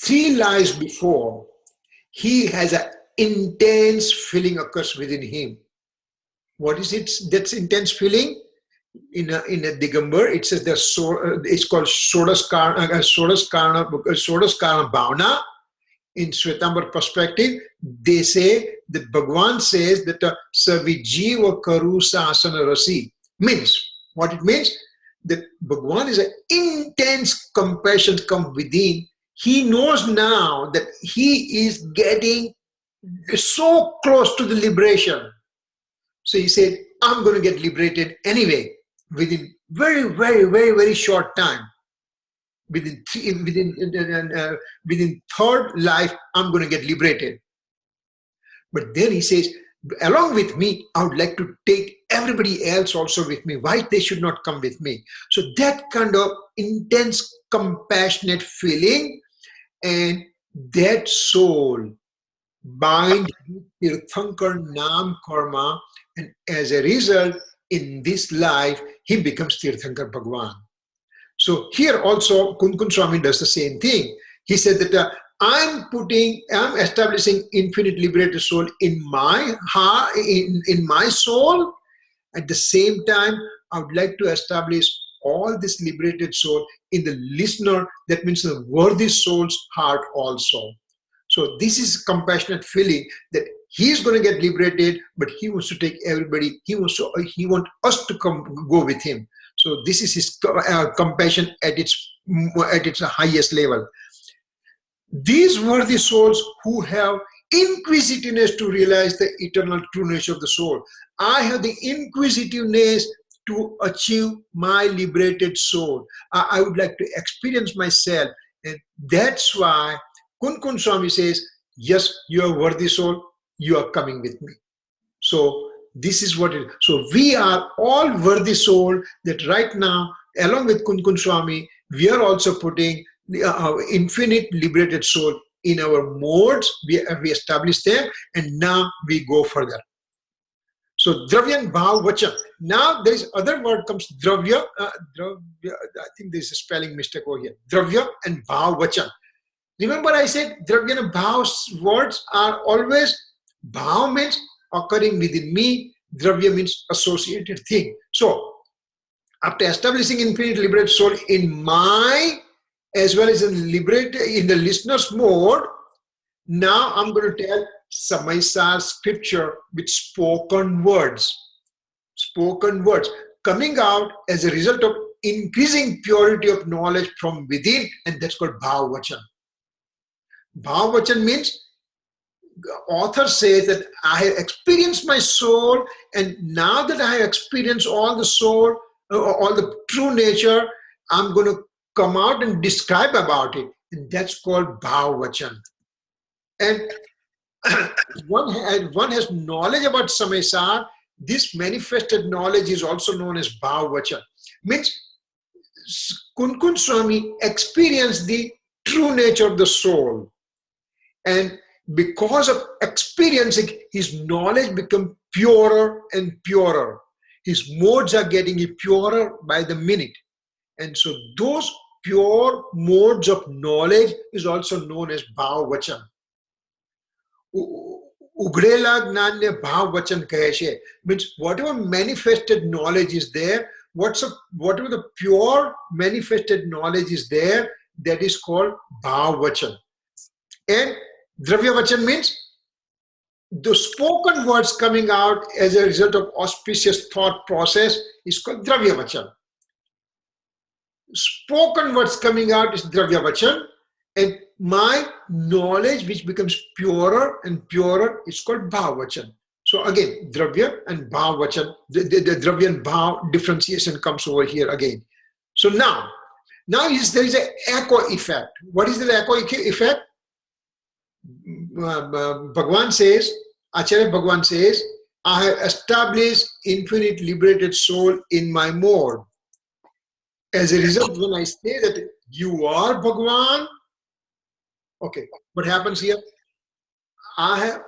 3 lives before, he has an intense feeling occurs within him. What is it? That's intense feeling? In a Digambar, it says it's called Sodaskarna Bhavana. In Shwetambar perspective, they say that Bhagwan says that Savijiva Karu Sasana Rasi means what it means, that Bhagwan is an intense compassion come within. He knows now that he is getting so close to the liberation. So he said, I'm going to get liberated anyway within very, very, very, very short time. Within third life, I'm going to get liberated. But then he says, along with me, I would like to take everybody else also with me. Why they should not come with me? So that kind of intense, compassionate feeling, and that soul bind Tirthankar Nam Karma, and as a result, in this life, he becomes Tirthankar Bhagwan. So here also, Kunkun Swami does the same thing. He said that I'm establishing infinite liberated soul in my heart, in my soul. At the same time, I would like to establish all this liberated soul in the listener, that means the worthy soul's heart also. So this is compassionate feeling that he is going to get liberated, but he wants to take everybody. He wants us to go with him. So this is his compassion at its highest level. These worthy souls who have inquisitiveness to realize the eternal true nature of the soul. I have the inquisitiveness to achieve my liberated soul. I would like to experience myself, and that's why Kunkun Swami says, yes, you are worthy soul, you are coming with me. So this is what it is. So we are all worthy soul that right now, along with Kunkun Swami, we are also putting our infinite liberated soul in our modes. We establish them, and now we go further. So Dravya and Bhav Vachan. Now there is other word comes Dravya. I think there is a spelling mistake over here. Dravya and Bhav Vachan. Remember I said Dravya and Bhav's words are always, Bhav means occurring within me, Dravya means associated thing. So after establishing infinite liberated soul in my as well as in the listener's mode, now I'm going to tell Samaysar scripture with spoken words. Spoken words coming out as a result of increasing purity of knowledge from within, and that's called Bhav Vachan. Bhav Vachan means, author says that I have experienced my soul, and now that I have experienced all the soul, all the true nature, I'm going to come out and describe about it, and that's called Bhav Vachan. And one has knowledge about Samaysar. This manifested knowledge is also known as Bhav Vachan. Means Kunkun Swami experienced the true nature of the soul, and because of experiencing, his knowledge becomes purer and purer. His modes are getting purer by the minute. And so those pure modes of knowledge is also known as bhav vachan. Ugrela gnanya bhav vachan kahe છે. Means whatever manifested knowledge is there, whatever the pure manifested knowledge is there, that is called bhav vachan. And dravya vachan means the spoken words coming out as a result of auspicious thought process is called dravya vachan. Spoken words coming out is dravya vachan, and my knowledge which becomes purer and purer is called bhav vachan. So again, dravya and bhav vachan, the dravya and bhav differentiation comes over here again. So now there is an echo effect. What is the echo effect? Bhagwan says, Acharya Bhagwan says, I have established infinite liberated soul in my mode. As a result, when I say that you are Bhagwan, okay, what happens here? I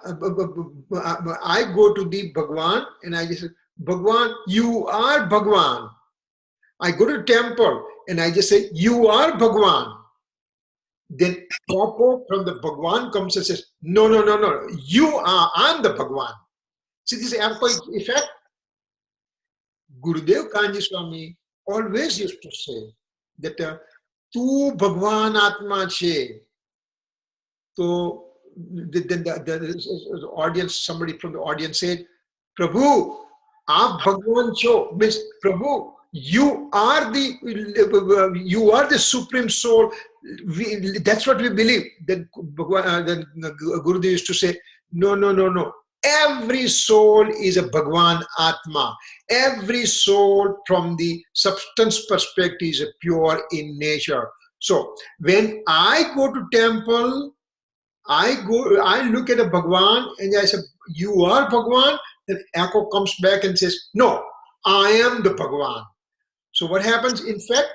go to the Bhagwan and I just say, Bhagwan, you are Bhagwan. I go to temple and I just say, you are Bhagwan. Then echo from the Bhagwan comes and says, no, I'm the Bhagwan. See this echo effect? Gurudev Kanji Swami always used to say that tu Bhagwan Atma che. So then the audience, somebody from the audience said, Prabhu, aap Bhagwan cho, means Prabhu, you are the supreme soul. That's what we believe. Then Gurudev used to say, no. Every soul is a Bhagwan Atma. Every soul from the substance perspective is pure in nature. So when I go to temple, I look at a Bhagwan and I say, you are Bhagwan. Then echo comes back and says, no, I am the Bhagwan. So what happens? In fact,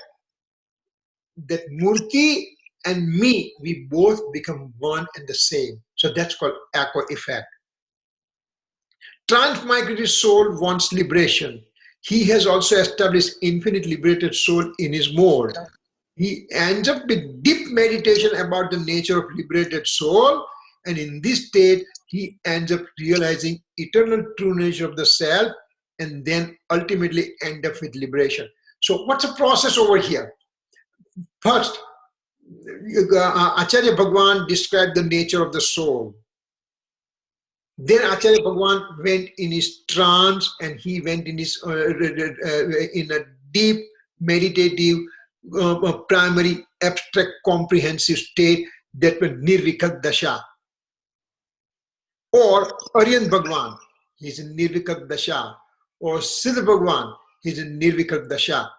that Murti and me, we both become one and the same. So that's called echo effect. Transmigrated soul wants liberation. He has also established infinite liberated soul in his mode. He ends up with deep meditation about the nature of liberated soul, and in this state, he ends up realizing eternal true nature of the self, and then ultimately end up with liberation. So what's the process over here? First, Acharya Bhagwan described the nature of the soul. Then Acharya Bhagwan went in his trance and he went in his in a deep meditative primary abstract comprehensive state that was Nirvikalp Dasha. Or Aryan Bhagwan, he's in Nirvikalp Dasha. Or Siddha Bhagwan, he's in Nirvikalp Dasha.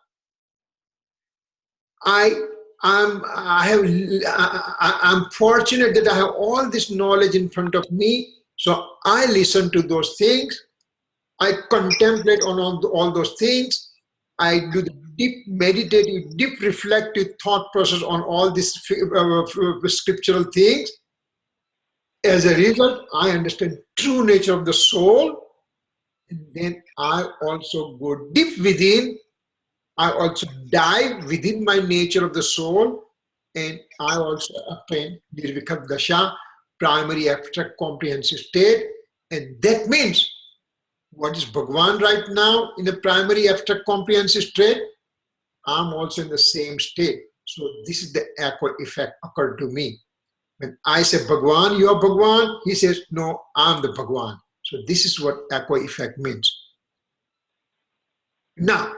I'm fortunate that I have all this knowledge in front of me. So I listen to those things. I contemplate on all those things. I do the deep meditative, deep reflective thought process on all these scriptural things. As a result, I understand true nature of the soul. And then I also go deep within. I also dive within my nature of the soul. And I also attain Nirvikalp Dasha, primary abstract comprehensive state. And that means, what is Bhagwan right now in the primary abstract comprehensive state? I'm also in the same state. So this is the echo effect occurred to me. When I say Bhagwan, you are Bhagwan, he says, no, I'm the Bhagwan. So this is what echo effect means. Now,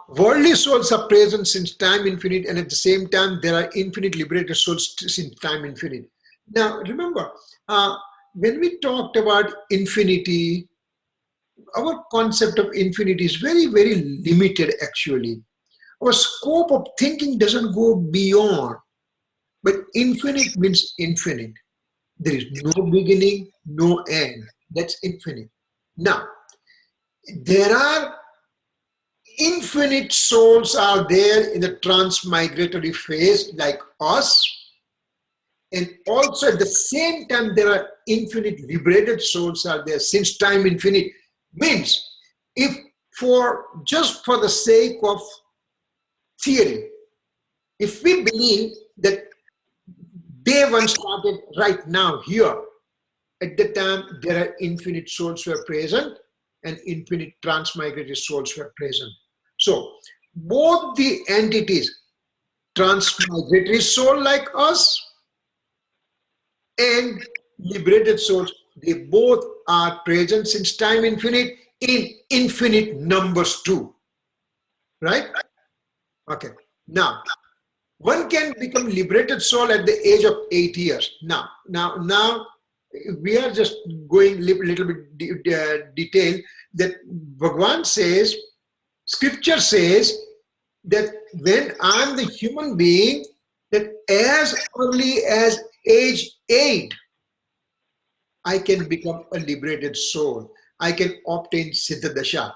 worldly souls are present since time infinite, and at the same time, there are infinite liberated souls since time infinite. Now, remember, when we talked about infinity, our concept of infinity is very, very limited actually. Our scope of thinking doesn't go beyond, but infinite means infinite. There is no beginning, no end. That's infinite. Now, there are infinite souls are there in the transmigratory phase like us, And also at the same time, there are infinite liberated souls are there, since time infinite. Means, if just for the sake of theory, if we believe that day one started right now here, at the time there are infinite souls were present and infinite transmigrated souls were present. So both the entities, transmigratory soul like us and liberated souls, they both are present since time infinite in infinite numbers too. Right? Okay. Now, one can become liberated soul at the age of 8 years. Now, we are just going little bit detail that Bhagwan says, scripture says that when I'm the human being, that as early as age 8, I can become a liberated soul. I can obtain Siddha Dasha.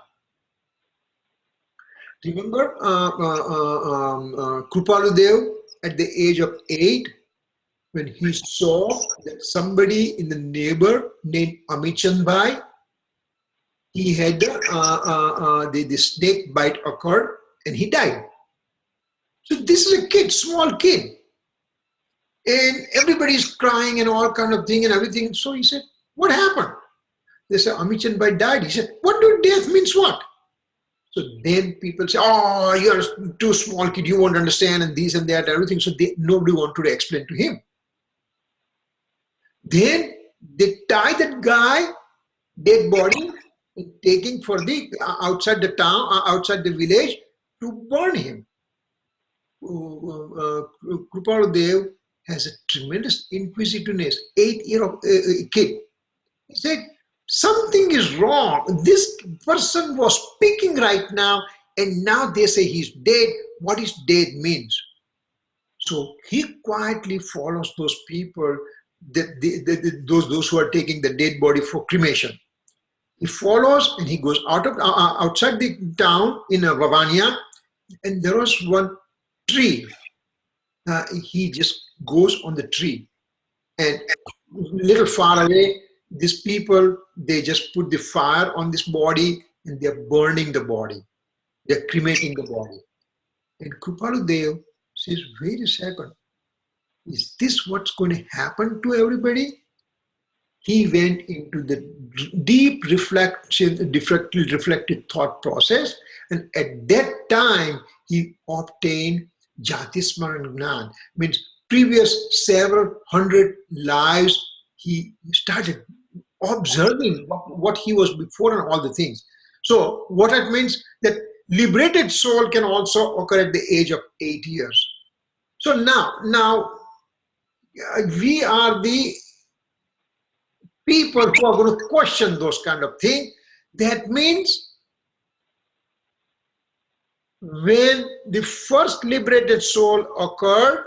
Remember Kripaludev at the age of 8, when he saw that somebody in the neighbor named Amichan Bhai, he had the snake bite occurred and he died. So this is a kid, small kid. And everybody's crying and all kind of thing and everything. So he said, what happened? They said, Amichan Bhai died. He said, what do death means what? So then people say, oh, you're too small kid, you won't understand and this and that, everything. So nobody wanted to explain to him. Then they tie that guy, dead body, and taking for the outside the town, outside the village to burn him. Kripaludev has a tremendous inquisitiveness, 8-year-old kid. He said, something is wrong. This person was speaking right now, and now they say he's dead. What is dead means? So he quietly follows those people, those who are taking the dead body for cremation. He follows and he goes outside the town in Vavania, and there was one tree. He just goes on the tree, and little far away, these people, they just put the fire on this body and they're burning the body. They're cremating the body. And Kripaludev says, wait a second, is this what's going to happen to everybody? He went into the deep reflective thought process, and at that time he obtained Jati Smaran Gnan, means previous several hundred lives. He started observing what he was before and all the things. So what that means, that liberated soul can also occur at the age of 8 years. So now we are the people who are going to question those kind of things. That means when the first liberated soul occurred,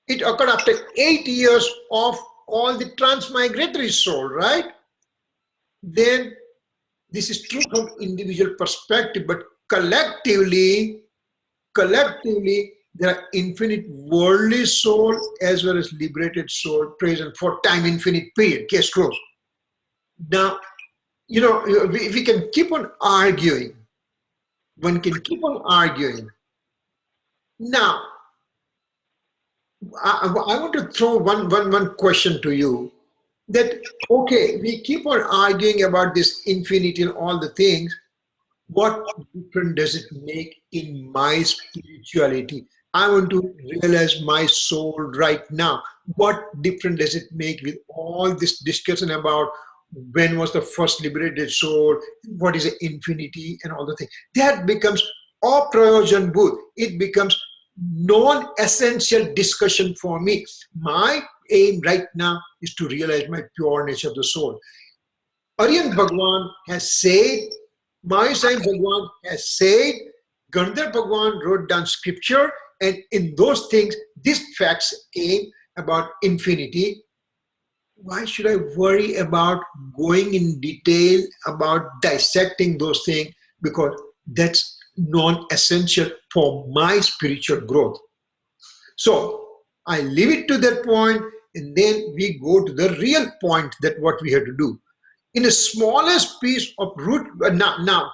it occurred after 8 years of all the transmigratory soul, right? Then this is true from individual perspective, but collectively, there are infinite worldly soul as well as liberated soul present for time infinite period. Case closed. Now, we can keep on arguing. One can keep on arguing. Now, I want to throw one question to you. That, okay, we keep on arguing about this infinity and all the things. What difference does it make in my spirituality? I want to realize my soul right now. What difference does it make with all this discussion about when was the first liberated soul, what is the infinity and all the things? That becomes aprayojan budh. It becomes non-essential discussion for me. My aim right now is to realize my pure nature of the soul. Aryan Bhagwan has said, my Sai Bhagwan has said, Gandhar Bhagwan wrote down scripture, and in those things, these facts came about infinity. Why should I worry about going in detail about dissecting those things? Because that's non-essential for my spiritual growth. So I leave it to that point, and then we go to the real point, that what we have to do. In the smallest piece of root, now,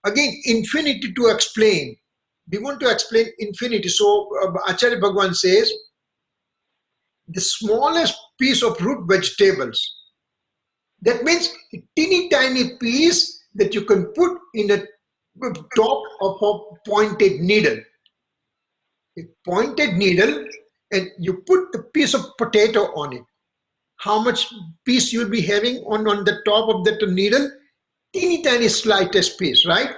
again, infinity to explain. We want to explain infinity. So Acharya Bhagwan says, the smallest piece of root vegetables. That means a teeny tiny piece that you can put in the top of a pointed needle. A pointed needle, and you put the piece of potato on it. How much piece you'll be having on the top of that needle? Teeny tiny slightest piece, right?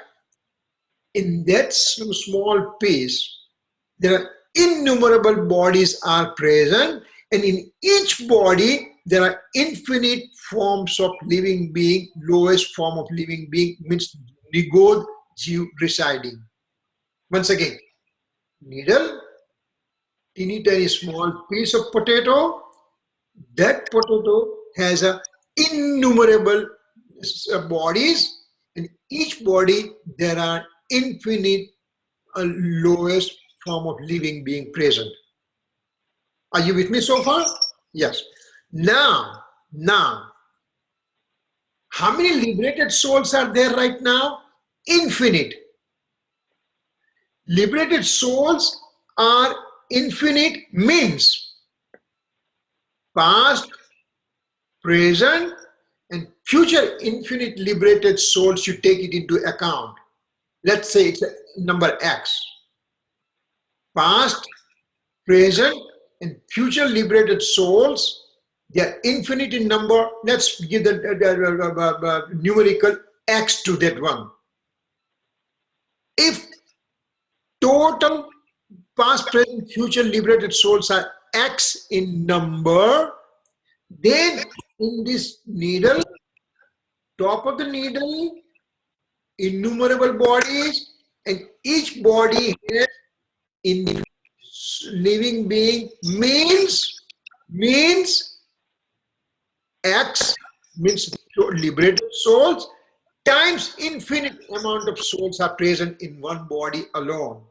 In that small piece, there are innumerable bodies are present, and in each body there are infinite forms of living being. Lowest form of living being means Nigod Jeev residing. Once again, needle, teeny tiny small piece of potato. That potato has a innumerable bodies, and each body there are infinite lowest form of living being present. Are you with me so far? Yes. Now, how many liberated souls are there right now? Infinite. Liberated souls are infinite means past, present, and future infinite liberated souls. You take it into account. Let's say it's a number X. Past, present, and future liberated souls, they are infinite in number. Let's give the numerical X to that one. If total past, present, future liberated souls are X in number, then in this needle, top of the needle, innumerable bodies, and each body has in living being means X means liberated souls times infinite amount of souls are present in one body alone.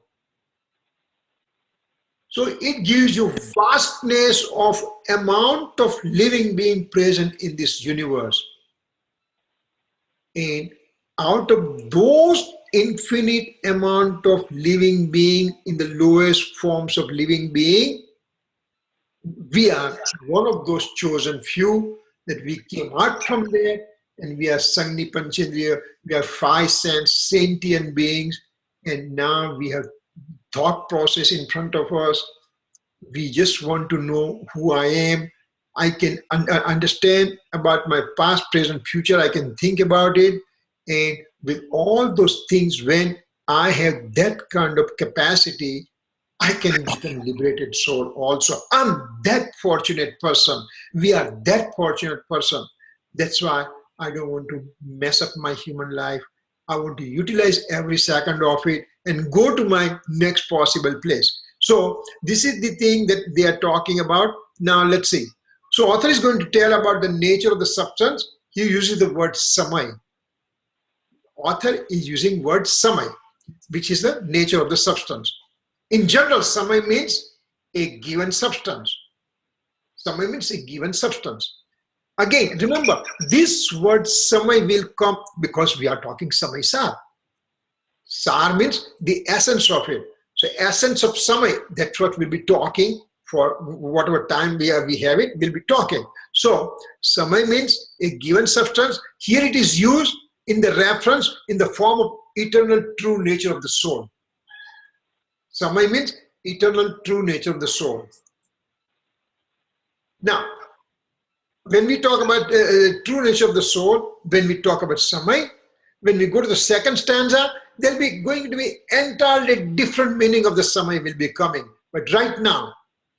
So it gives you vastness of amount of living being present in this universe. And out of those infinite amount of living being in the lowest forms of living being, we are one of those chosen few that we came out from there, and we are Sangni Panchendriya, we are 5 sense sentient beings, and now we have thought process in front of us. We just want to know who I am. I can understand about my past, present, future. I can think about it. And with all those things, when I have that kind of capacity, I can become liberated soul also. I'm that fortunate person. We are that fortunate person. That's why I don't want to mess up my human life. I want to utilize every second of it and go to my next possible place. So this is the thing that they are talking about. Now let's see. So author is going to tell about the nature of the substance. He uses the word samay. Author is using word samay, which is the nature of the substance. In general, samay means a given substance. Samay means a given substance. Again, remember, this word samay will come because we are talking Samaysar. Sar means the essence of it. So essence of samay, that's what we'll be talking for whatever time we have it, we'll be talking. So samay means a given substance. Here it is used in the reference in the form of eternal true nature of the soul. Samay means eternal true nature of the soul. Now, when we talk about true nature of the soul, when we talk about samay, when we go to the second stanza, there'll be going to be entirely different meaning of the samay will be coming. But right now,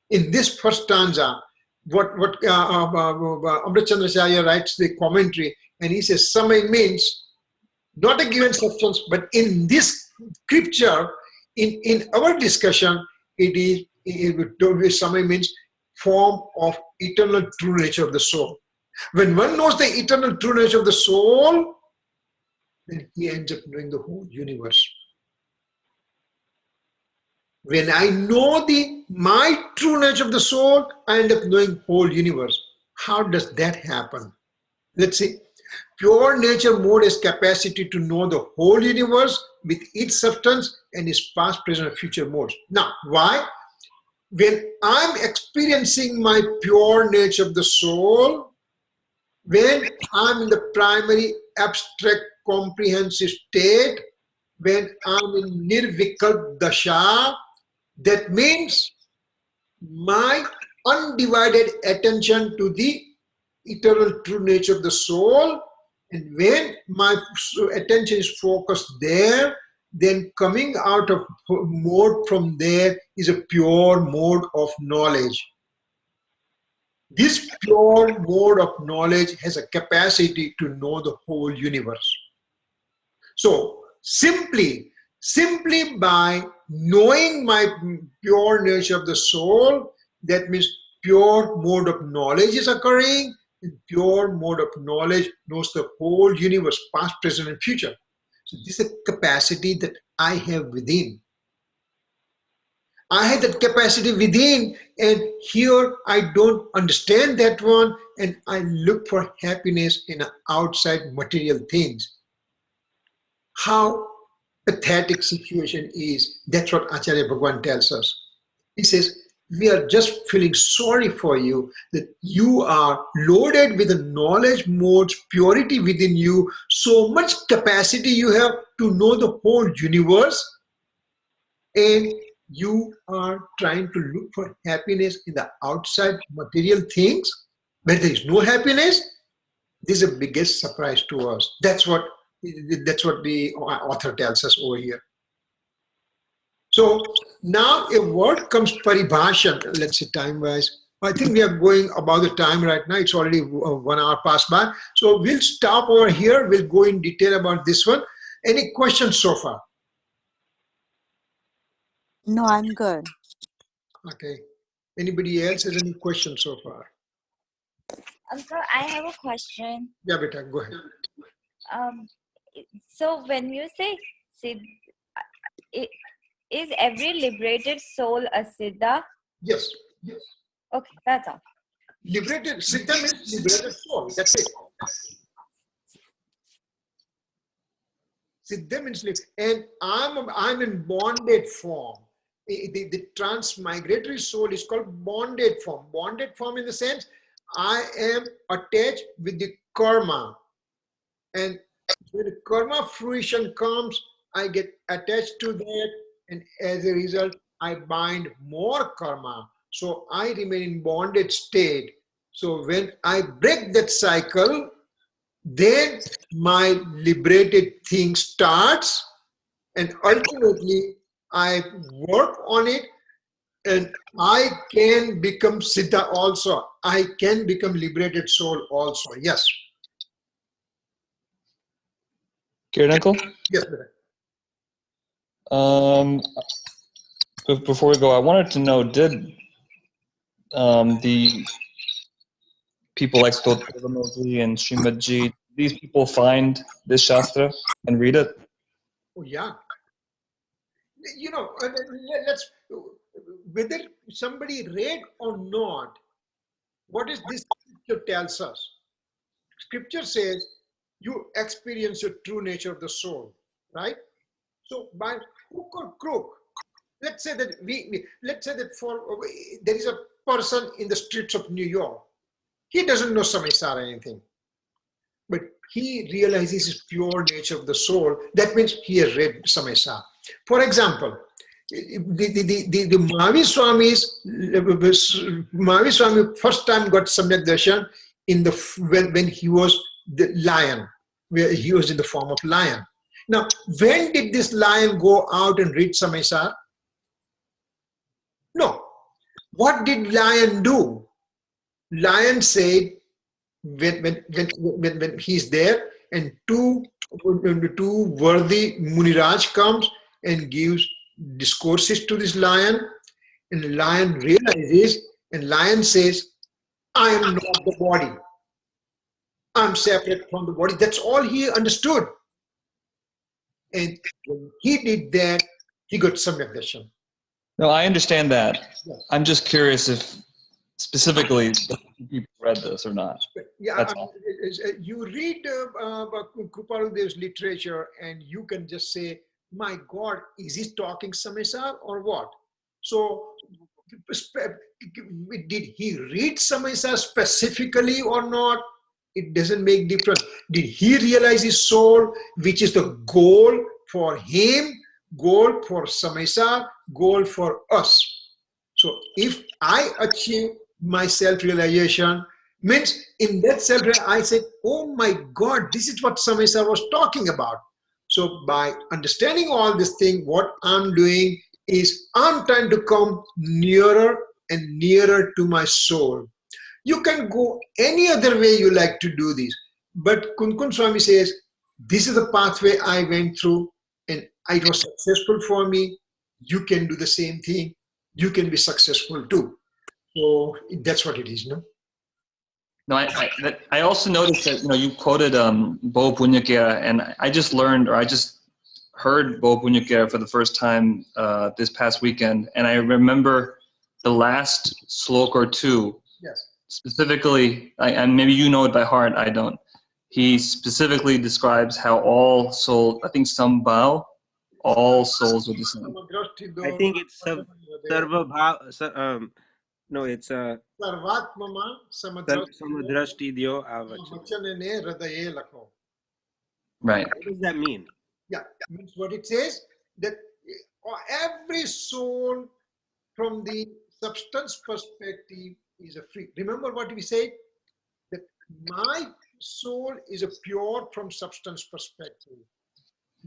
in this first stanza, what Amrit Chandracharya writes the commentary, and he says samay means not a given substance, but in this scripture, in our discussion, samay means form of eternal true nature of the soul. When one knows the eternal true nature of the soul, then he ends up knowing the whole universe. When I know the my true nature of the soul, I end up knowing whole universe. How does that happen? Let's see. Pure nature mode is capacity to know the whole universe with its substance and its past, present, and future modes. Now, why? When I'm experiencing my pure nature of the soul, when I'm in the primary abstract comprehensive state, when I'm in nirvikalp dasha, that means my undivided attention to the eternal true nature of the soul, and when my attention is focused there, then coming out of mode from there is a pure mode of knowledge. This pure mode of knowledge has a capacity to know the whole universe. So simply by knowing my pure nature of the soul, that means pure mode of knowledge is occurring, and pure mode of knowledge knows the whole universe, past, present, and future. So this is a capacity that I have within. I have that capacity within, and here I don't understand that one, and I look for happiness in outside material things. How pathetic situation is. That's what Acharya Bhagwan tells us. He says, we are just feeling sorry for you that you are loaded with the knowledge modes, purity within you, so much capacity you have to know the whole universe, and you are trying to look for happiness in the outside material things where there is no happiness. This is the biggest surprise to us. That's what the author tells us over here. So now a word comes paribhashan, let's say time-wise. I think we are going about the time right now. It's already 1 hour past by. So we'll stop over here. We'll go in detail about this one. Any questions so far? No, I'm good. Okay. Anybody else has any questions so far? Uncle, I have a question. Yeah, beta, go ahead. So when you say is every liberated soul a siddha? Yes. Yes. Okay, that's all. Liberated, siddha means liberated soul. That's it. Siddha means liberated. And I'm in bonded form. The transmigratory soul is called bonded form. Bonded form in the sense I am attached with the karma. And when the karma fruition comes, I get attached to that, and as a result, I bind more karma. So I remain in bonded state. So when I break that cycle, then my liberated thing starts, and ultimately I work on it, and I can become siddha also. I can become liberated soul also. Yes. Kirit uncle? Yes, brother. Before we go, I wanted to know, did the people like Stotravamoji and Srimadji, these people find this Shastra and read it? Oh, yeah. You know, let's, whether somebody read or not, what is this scripture tells us? Scripture says you experience your true nature of the soul, right? So by hook or crook, let's say that there is a person in the streets of New York. He doesn't know Samaysar or anything, but he realizes his pure nature of the soul. That means he has read Samaysar. For example, the Mahavir Swami first time got Samyak Darshan when he was the lion, where he was in the form of lion. Now, when did this lion go out and read Samaysar? No. What did lion do? Lion said, when he's there, and two worthy Muniraj comes and gives discourses to this lion, and the lion realizes, and lion says, I am not the body. I'm separate from the body. That's all he understood. And when he did that, he got Samyak Darshan. No, I understand that. Yeah. I'm just curious if specifically people read this or not. Yeah, That's all. you read Krupaludev's literature and you can just say, my God, is he talking Samaysar or what? So, did he read Samaysar specifically or not? It doesn't make difference. Did he realize his soul, which is the goal for him, goal for Samaysar, goal for us? So if I achieve my self-realization, means in that self-realization, I said, oh my God, this is what Samaysar was talking about. So by understanding all this thing, what I'm doing is I'm trying to come nearer and nearer to my soul. You can go any other way you like to do this. But Kunkun Swami says, this is the pathway I went through and it was successful for me. You can do the same thing. You can be successful too. So that's what it is, no? No, I also noticed that, you quoted Bo Punyakera, and I just learned, or I just heard Bo Punyakera for the first time this past weekend, and I remember the last slok or two. Yes. Specifically, and maybe you know it by heart, I don't. He specifically describes how all souls, I think Sambhav, all souls are the same. I think it's Sarva Bhav. No, it's Sarvatmama Samadrashti Dyo Avachanane. Right. What does that mean? Yeah, means what it says, that every soul from the substance perspective is a free. Remember what we said? That my soul is a pure from substance perspective.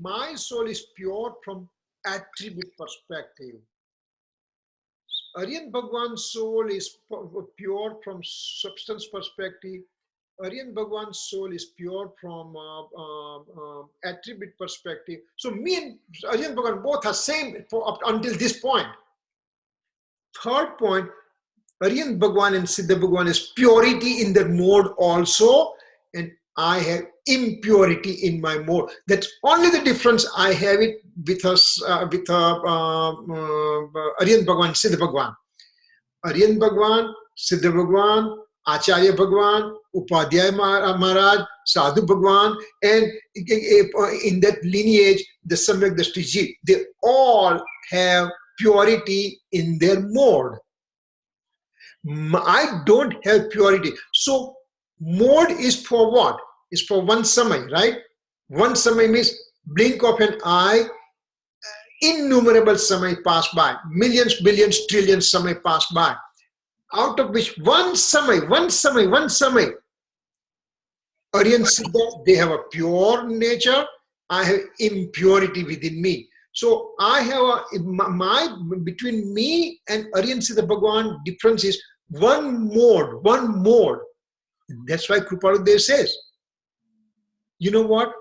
My soul is pure from attribute perspective. Aryan Bhagwan's soul is pure from substance perspective. Aryan Bhagwan's soul is pure from attribute perspective. So me and Aryan Bhagwan both are same up until this point. Third point, Aryan Bhagwan and Siddha Bhagwan is purity in their mode also, and I have impurity in my mode. That's only the difference I have it with us, with Aryan Bhagwan, Siddha Bhagwan. Aryan Bhagwan, Siddha Bhagwan, Acharya Bhagwan, Upadhyaya Maharaj, Sadhu Bhagwan, and in that lineage, the Samyak Dashtiji, they all have purity in their mode. I don't have purity. So mode is for what? Is for one samay, right? One samay means blink of an eye, innumerable samay pass by, millions, billions, trillions samay pass by, out of which one samay, Aryan Siddha, they have a pure nature, I have impurity within me. So I have between me and Aryan Siddha Bhagwan difference is one mode. That's why Kripaludev says, you know what?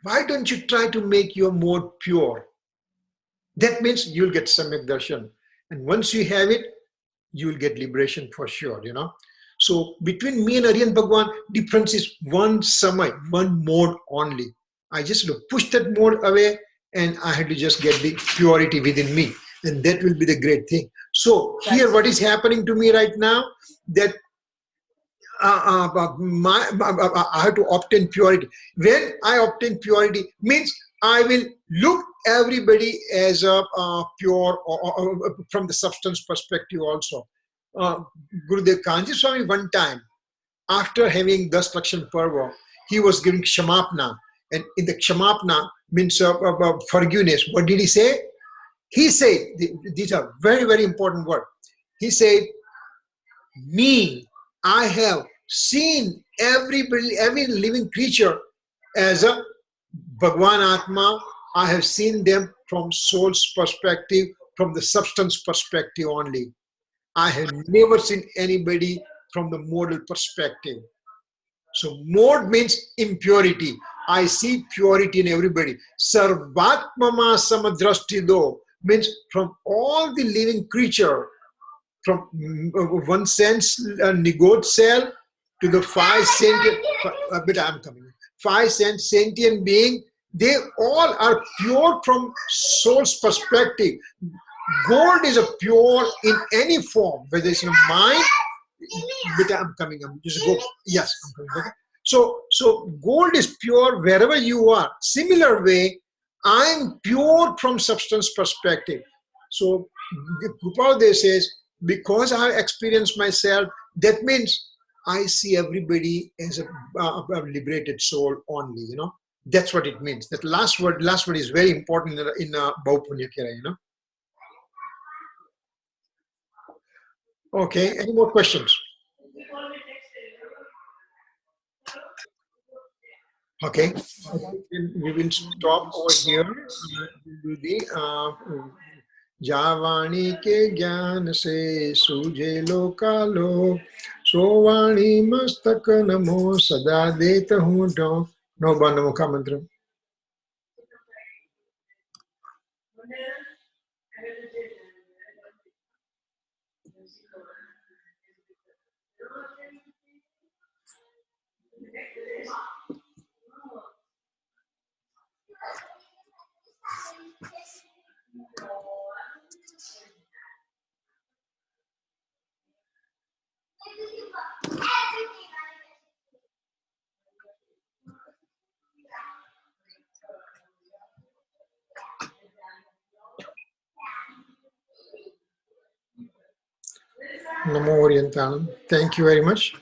Why don't you try to make your mode pure? That means you'll get Samyak Darshan. And once you have it, you'll get liberation for sure, So between me and Aryan Bhagwan, difference is one samay, one mode only. I just had to push that mode away and I had to just get the purity within me. And that will be the great thing. So here what is happening to me right now, that I have to obtain purity. When I obtain purity, means I will look everybody as a pure or from the substance perspective also. Gurudev Kanji Swami one time, after having Das Lakshan Parva, he was giving Kshamapna. And in the Kshamapna means forgiveness. What did he say? He said, these are very, very important words. He said, me, I have seen every living creature as a Bhagwan Atma. I have seen them from soul's perspective, from the substance perspective only. I have never seen anybody from the modal perspective. So mode means impurity. I see purity in everybody. Sarvatmama samadrashtido means from all the living creature, from one sense nigod cell to the five sense sentient being, they all are pure from soul's perspective. Gold is a pure in any form, whether it's in a mind. Beta, I'm coming. Just go. Yes, I'm coming. Okay. So gold is pure wherever you are. Similar way, I'm pure from substance perspective. So Gopal says, because I experience myself, that means I see everybody as a liberated soul only. You know, that's what it means. That last word is very important in Bhaupunyakira. You know. Okay. Any more questions? Okay, we will stop over here. Do the जावाणी के ज्ञान से सूझे लोकालो सोवाणी मस्तक नमो सदा देत हूँ नौ बार नमो का मंत्र Namo Orientalum. Thank you very much.